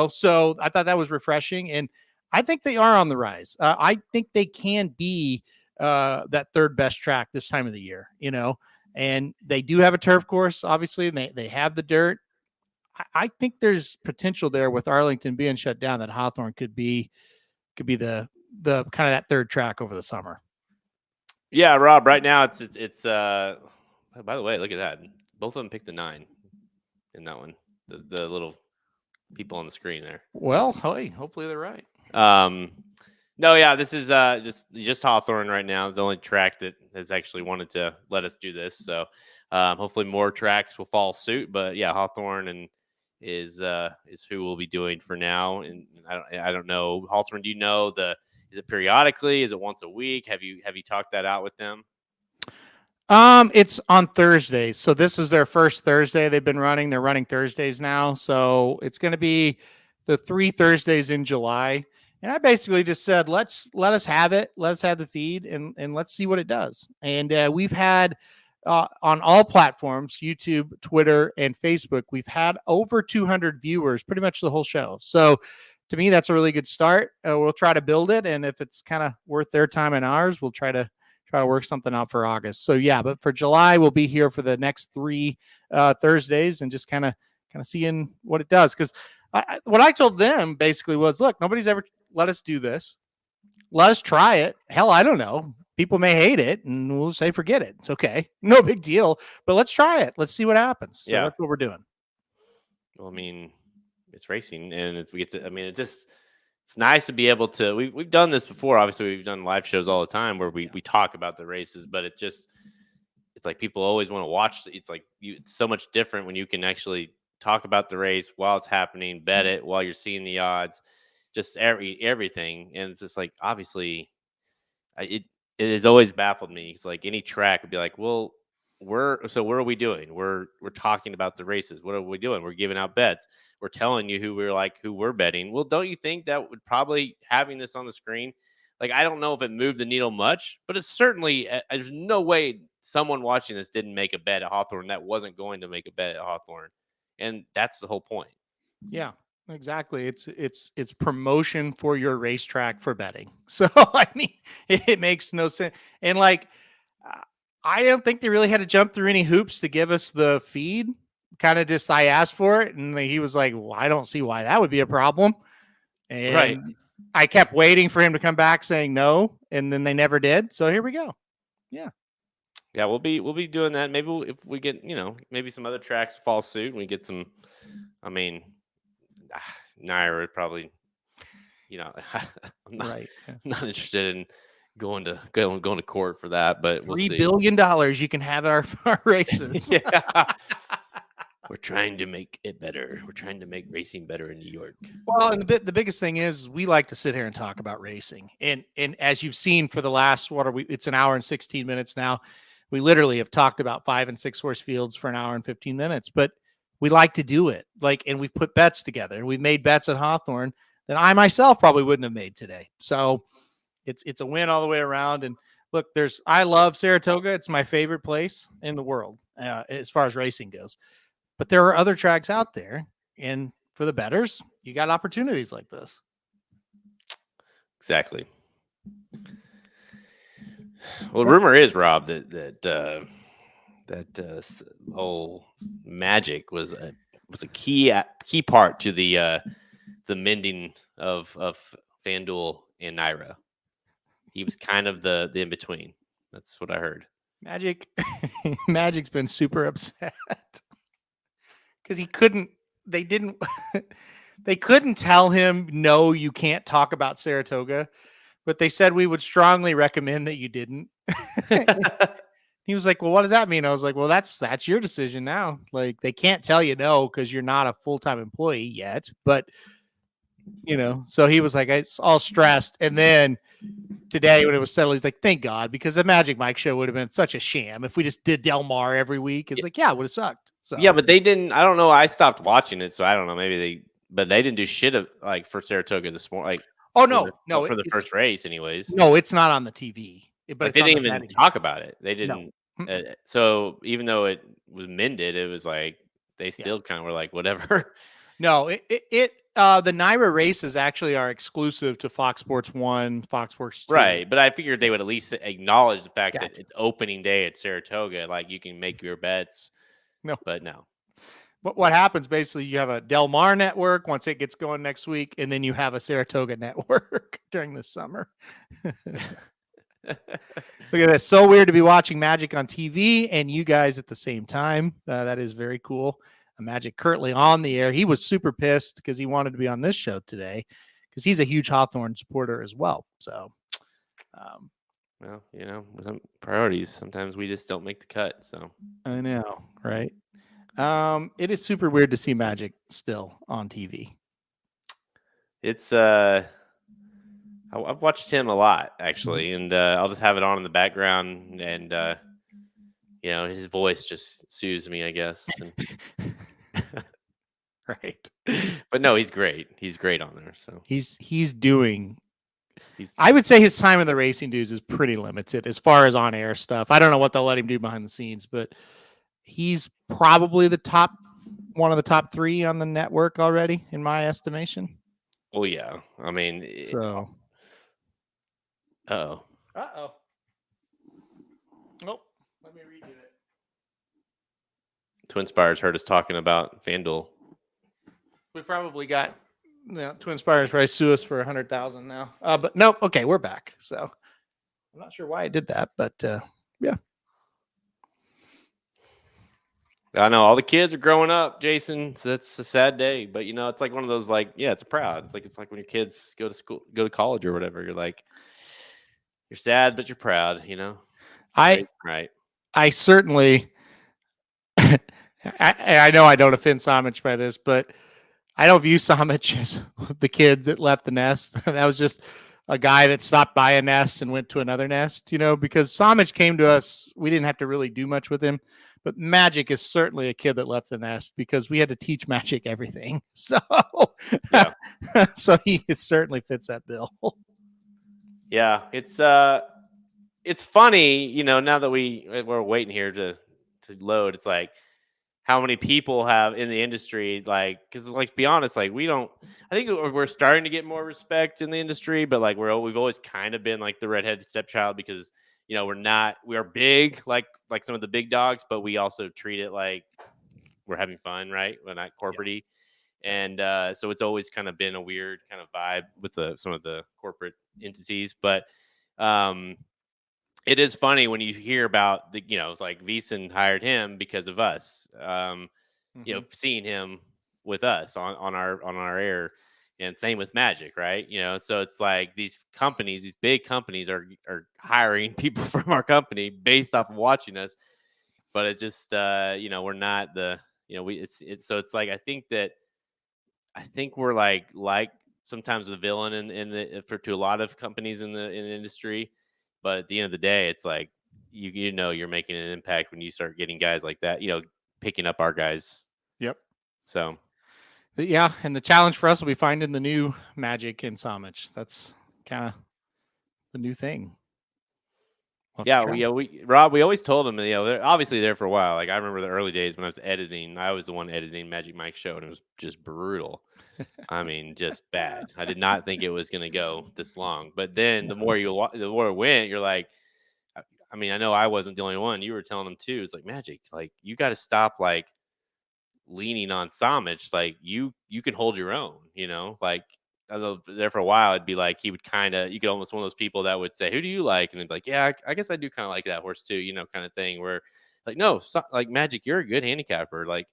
S1: So I thought that was refreshing, and I think they are on the rise. I think they can be that third best track this time of the year, and they do have a turf course, obviously, and they have the dirt. I think there's potential there with Arlington being shut down that Hawthorne could be the kind of that third track over the summer.
S2: Yeah, Rob, right now it's by the way, look at that. Both of them picked the 9 in that one. The little people on the screen there.
S1: Well, hey, hopefully they're right.
S2: No, yeah, this is just Hawthorne right now. The only track that has actually wanted to let us do this. So hopefully more tracks will follow suit. But yeah, Hawthorne and is who we'll be doing for now. And I don't know, Hawthorne, do you know is it periodically? Is it once a week? Have you talked that out with them?
S1: It's on Thursdays. So this is their first Thursday they've been running. They're running Thursdays now. So it's going to be the 3 Thursdays in July. And I basically just said, let us have it. Let us have the feed and let's see what it does. And we've had on all platforms, YouTube, Twitter, and Facebook. We've had over 200 viewers pretty much the whole show. So to me, that's a really good start. We'll try to build it. And if it's kind of worth their time and ours, we'll try to work something out for August. So yeah, but for July, we'll be here for the next 3 Thursdays and just kind of seeing what it does. Because what I told them basically was, look, nobody's ever let us do this. Let us try it. Hell, I don't know. People may hate it, and we'll say forget it. It's okay, no big deal. But let's try it. Let's see what happens. So that's what we're doing.
S2: Well, I mean, it's racing, and we get to. I mean, it's nice to be able to. We've done this before. Obviously, we've done live shows all the time where we talk about the races, but it's like people always want to watch. It's like it's so much different when you can actually talk about the race while it's happening, bet it while you're seeing the odds, just everything. And it's just like, obviously, it has always baffled me. It's like any track would be like, well, what are we doing? We're talking about the races. What are we doing? We're giving out bets. We're telling you who we're betting. Well, don't you think that would probably having this on the screen? Like, I don't know if it moved the needle much, but it's certainly, there's no way someone watching this didn't make a bet at Hawthorne that wasn't going to make a bet at Hawthorne. And that's the whole point.
S1: Yeah, exactly. It's promotion for your racetrack for betting. So, I mean, it makes no sense. And like, I don't think they really had to jump through any hoops to give us the feed. Kind of just, I asked for it, and he was like, well, I don't see why that would be a problem. And
S2: right.
S1: I kept waiting for him to come back saying no, and then they never did. So here we go. Yeah.
S2: Yeah, we'll be doing that. Maybe if we get, maybe some other tracks follow suit and we get some. I mean, Naira probably, I'm not interested in going to court for that, but we'll see.
S1: $3 billion you can have at our races.
S2: Yeah. We're trying to make it better. We're trying to make racing better in New York.
S1: Well, and the biggest thing is we like to sit here and talk about racing. And as you've seen for the last, it's an hour and 16 minutes now. We literally have talked about 5 and 6 horse fields for an hour and 15 minutes, but we like to do it. And we've put bets together, and we've made bets at Hawthorne that I myself probably wouldn't have made today. So it's a win all the way around. And look, I love Saratoga. It's my favorite place in the world as far as racing goes. But there are other tracks out there, and for the bettors, you got opportunities like this.
S2: Exactly. Well, rumor is, Rob, that whole Magic was a key part to the mending of FanDuel and Naira. He was kind of the in between. That's what I heard.
S1: Magic's been super upset because they couldn't tell him, no, you can't talk about Saratoga, but they said we would strongly recommend that you didn't. He was like, well, what does that mean? I was like, well, that's your decision now. Like, they can't tell you no because you're not a full-time employee yet. But, so he was like, it's all stressed. And then today when it was settled, he's like, thank God, because the Magic Mike show would have been such a sham if we just did Del Mar every week. It's like, yeah, it would have sucked. So.
S2: Yeah, but they didn't. I don't know. I stopped watching it, so I don't know. Maybe they didn't do shit for Saratoga this morning. Like,
S1: oh no,
S2: for the first race, anyways.
S1: No, it's not on the TV.
S2: But they didn't even talk about it. They didn't. No. So even though it was mended, it was like they still kind of were like, whatever.
S1: No, the Naira races actually are exclusive to Fox Sports 1, Fox Sports 2.
S2: Right, but I figured they would at least acknowledge the fact that it's opening day at Saratoga. Like, you can make your bets.
S1: No,
S2: but no.
S1: But what happens basically, you have a Del Mar network once it gets going next week, and then you have a Saratoga network during the summer. Look at this. So weird to be watching Magic on TV and you guys at the same time. That is very cool. Magic currently on the air. He was super pissed because he wanted to be on this show today because he's a huge Hawthorne supporter as well. So,
S2: well, some priorities. Sometimes we just don't make the cut. So
S1: I know, right? It is super weird to see Magic still on TV.
S2: It's I've watched him a lot actually, and I'll just have it on in the background, and his voice just soothes me, I guess. And
S1: right.
S2: But no, he's great. He's great on there. So
S1: he's doing I would say his time in the Racing Dudes is pretty limited as far as on air stuff. I don't know what they'll let him do behind the scenes, but he's probably one of the top 3 on the network already, in my estimation.
S2: Oh yeah, I mean,
S1: So.
S2: oh.
S1: Nope. Let me redo it.
S2: Twin Spires heard us talking about FanDuel.
S1: We probably got Twin Spires probably sue us for 100,000 now. But no, okay, we're back. So I'm not sure why I did that, but yeah.
S2: I know all the kids are growing up, Jason. So it's a sad day, but it's like one of those it's a proud. It's like when your kids go to school, go to college or whatever. You're like, you're sad, but you're proud. Right.
S1: I certainly. I know I don't offend Somich by this, but I don't view Somich as the kid that left the nest. That was just a guy that stopped by a nest and went to another nest, because Somich came to us. We didn't have to really do much with him, but Magic is certainly a kid that left the nest because we had to teach Magic everything. So,
S2: yeah.
S1: So he certainly fits that bill.
S2: Yeah, it's funny, now that we're waiting here to load. It's like how many people have in the industry, because to be honest, we don't. I think we're starting to get more respect in the industry, but we've always kind of been like the redheaded stepchild because we are big like some of the big dogs, but we also treat it like we're having fun, right? We're not corporate-y. And so it's always kind of been a weird kind of vibe with some of the corporate entities, but it is funny when you hear about like Veasan hired him because of us, seeing him with us on our air, and same with Magic, right? So it's like these big companies are hiring people from our company based off of watching us, but it just we're not the so it's like I think we're like sometimes the villain to a lot of companies in the industry, but at the end of the day, it's like you're making an impact when you start getting guys like that, picking up our guys.
S1: Yep.
S2: So
S1: yeah, and the challenge for us will be finding the new Magic in Somich. That's kind of the new thing.
S2: Yeah, Rob, we always told him, they're obviously there for a while. Like I remember the early days when I was editing, I was the one editing Magic Mike's show, and it was just brutal. I mean, just bad. I did not think it was going to go this long. But then the more it went, you're like, I mean, I know I wasn't the only one. You were telling them too. It's like Magic, like you got to stop leaning on Somich. Like you can hold your own. Like I know there for a while, it'd be like he would you could almost one of those people that would say, "Who do you like?" And they'd be like, "Yeah, I guess I do kind of like that horse too," kind of thing. Where like, no, like Magic, you're a good handicapper. Like,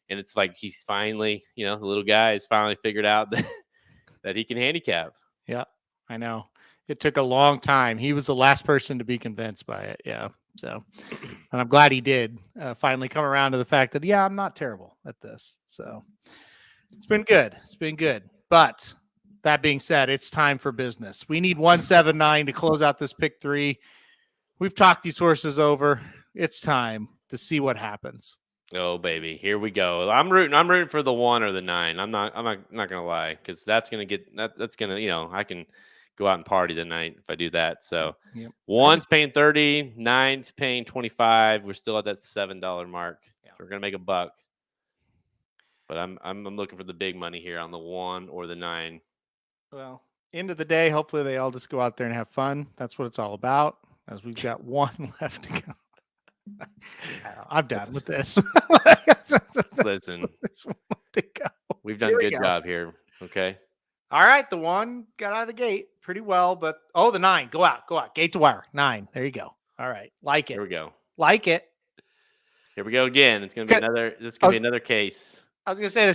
S2: and it's like he's finally, the little guy has finally figured out that he can handicap.
S1: Yeah, I know. It took a long time. He was the last person to be convinced by it. Yeah. So, and I'm glad he did finally come around to the fact that, yeah, I'm not terrible at this. So it's been good. It's been good. But that being said, it's time for business. We need 179 to close out this pick 3. We've talked these horses over. It's time to see what happens.
S2: Oh baby, here we go. I'm rooting for the 1 or the 9. I'm not gonna lie, because that's gonna that's gonna I can go out and party tonight if I do that. So
S1: yep.
S2: 1's paying 30, 9's paying 25. We're still at that $7 mark. Yeah. So we're gonna make a buck. But I'm looking for the big money here on the 1 or the 9.
S1: Well, end of the day, hopefully they all just go out there and have fun. That's what it's all about. As we've got 1 left to go. I'm done with this.
S2: Listen, we've done a good job here. Okay.
S1: All right. The 1 got out of the gate pretty well, but the 9, go out. Gate to wire 9. There you go. All right. Like it.
S2: Here we go.
S1: Like it.
S2: Here we go again. It's going to be another case.
S1: I was going to say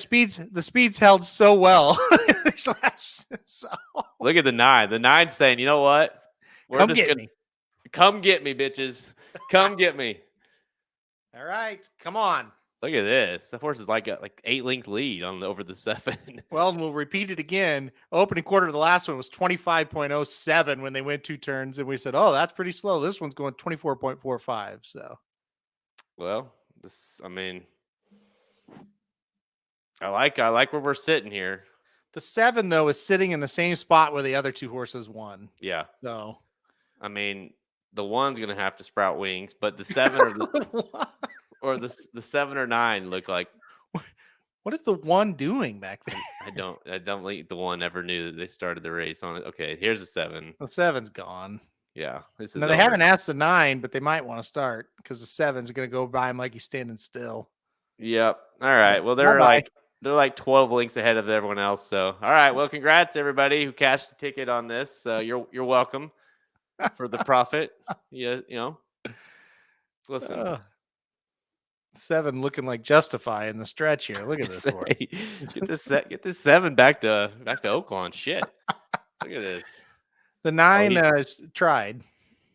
S1: the speeds held so well. So.
S2: Look at the 9. The 9's saying, you know what?
S1: Come get me.
S2: Come get me, bitches. Come get me.
S1: All right. Come on.
S2: Look at this. The horse is like 8-length lead over the 7.
S1: Well, and we'll repeat it again. Opening quarter of the last one was 25.07 when they went 2 turns. And we said, oh, that's pretty slow. This one's going 24.45. So.
S2: Well, I like where we're sitting here.
S1: The 7 though is sitting in the same spot where the other 2 horses won.
S2: Yeah.
S1: So
S2: I mean, the 1's gonna have to sprout wings, but the 7 or the 7 or 9 look like.
S1: What is the 1 doing back there?
S2: I don't think the 1 ever knew that they started the race on it. Okay, here's the 7.
S1: The 7's gone.
S2: Yeah, this is
S1: Now they
S2: over.
S1: haven't asked the 9, but they might want to start because the 7's going to go by him like he's standing still.
S2: Yep. All right. Well, they're like 12 links ahead of everyone else. So, all right. Well, congrats everybody who cashed a ticket on this. You're welcome for the profit. Yeah, listen.
S1: 7 looking like Justify in the stretch here. Look at this horse.
S2: Get this 7 back to Oaklawn. Shit. Look at this.
S1: The 9 is tried.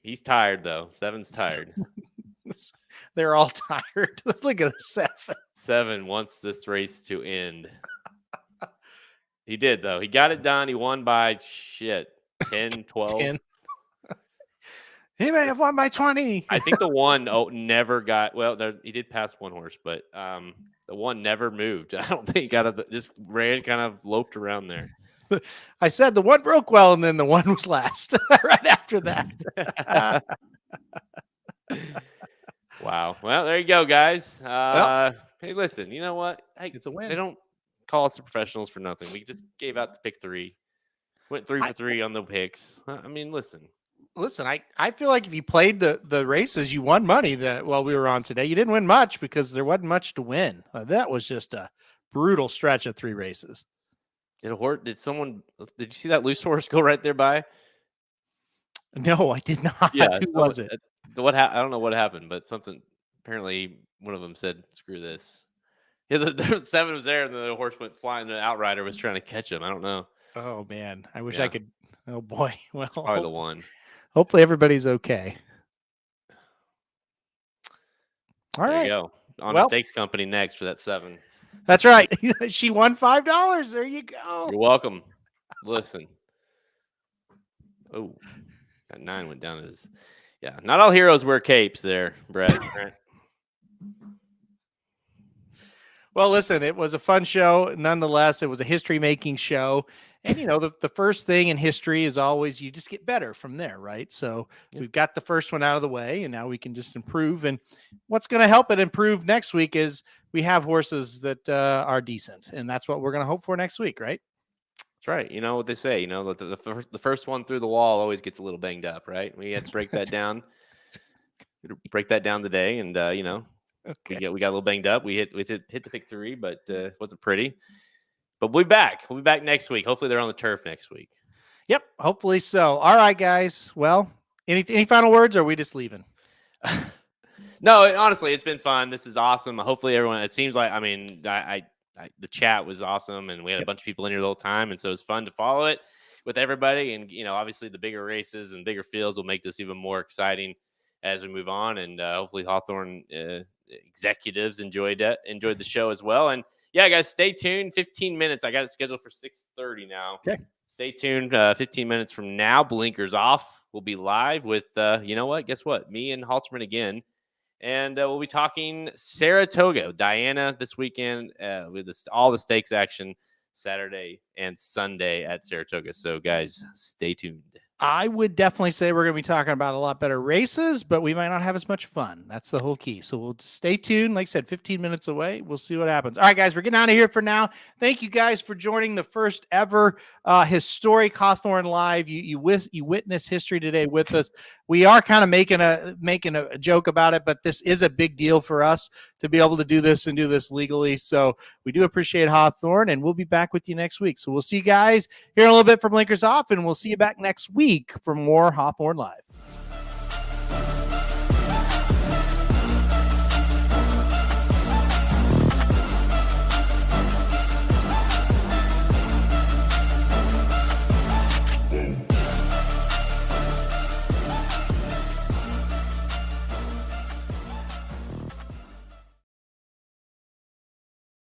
S2: He's tired though. 7's tired.
S1: They're all tired. Look at the 7.
S2: 7 wants this race to end. He did though. He got it done. He won by 10, 12. 10.
S1: He may have won by 20.
S2: I think the 1 never got. Well, he did pass one horse, but the 1 never moved. I don't think just ran, kind of loped around there.
S1: I said the 1 broke well, and then the 1 was last right after that.
S2: Wow. Well, there you go, guys. Hey, listen, you know what? Hey,
S1: it's a win.
S2: They don't call us the professionals for nothing. We just gave out the pick 3. Went 3 for 3 on the picks. I mean, listen,
S1: I feel like if you played the races, you won money while we were on today. You didn't win much because there wasn't much to win. That was just a brutal stretch of 3 races.
S2: Did you see that loose horse go right there by?
S1: No, I did not.
S2: Yeah,
S1: who was it?
S2: I don't know what happened, but apparently one of them said, "Screw this." Yeah, the 7 was there, and the horse went flying. The outrider was trying to catch him. I don't know.
S1: Oh man, I wish I could. Oh boy, well,
S2: probably the 1.
S1: Hopefully everybody's okay. All
S2: there
S1: right,
S2: you go. On a stakes company next for that 7.
S1: That's right. She won $5. There you go.
S2: You're welcome. Listen. Oh, that 9 went down as. Yeah, not all heroes wear capes there, Brett.
S1: Well, listen, it was a fun show. Nonetheless, it was a history-making show. And, the first thing in history is always you just get better from there, right? So we've got the first one out of the way, and now we can just improve. And what's going to help it improve next week is we have horses that are decent, and that's what we're going to hope for next week, right?
S2: That's right. You know what they say, the first one through the wall always gets a little banged up, right? We had to break that down. Break that down today, and okay. we got a little banged up. We hit the pick 3, but it wasn't pretty. But we'll be back. We'll be back next week. Hopefully they're on the turf next week.
S1: Yep, hopefully so. All right, guys. Well, any final words, or are we just leaving?
S2: No, honestly, it's been fun. This is awesome. Hopefully everyone. It seems like the chat was awesome, and we had a bunch of people in here the whole time, and so it was fun to follow it with everybody. And obviously the bigger races and bigger fields will make this even more exciting as we move on. And hopefully Hawthorne executives enjoyed the show as well. And yeah, guys, stay tuned. 15 minutes. I got it scheduled for 6:30 now.
S1: Okay.
S2: Stay tuned. 15 minutes from now, Blinkers Off. We'll be live with, Guess what? Me and Halterman again. And we'll be talking Saratoga, Diana this weekend with all the stakes action Saturday and Sunday at Saratoga. So, guys, stay tuned.
S1: I would definitely say we're going to be talking about a lot better races, but we might not have as much fun. That's the whole key. So we'll just stay tuned. Like I said, 15 minutes away. We'll see what happens. All right, guys, we're getting out of here for now. Thank you guys for joining the first ever historic Hawthorne Live. You witnessed history today with us. We are kind of making a joke about it, but this is a big deal for us to be able to do this and do this legally. So we do appreciate Hawthorne, and we'll be back with you next week. So we'll see you guys here in a little bit from Blinkers Off, and we'll see you back next week for more Hawthorne Live.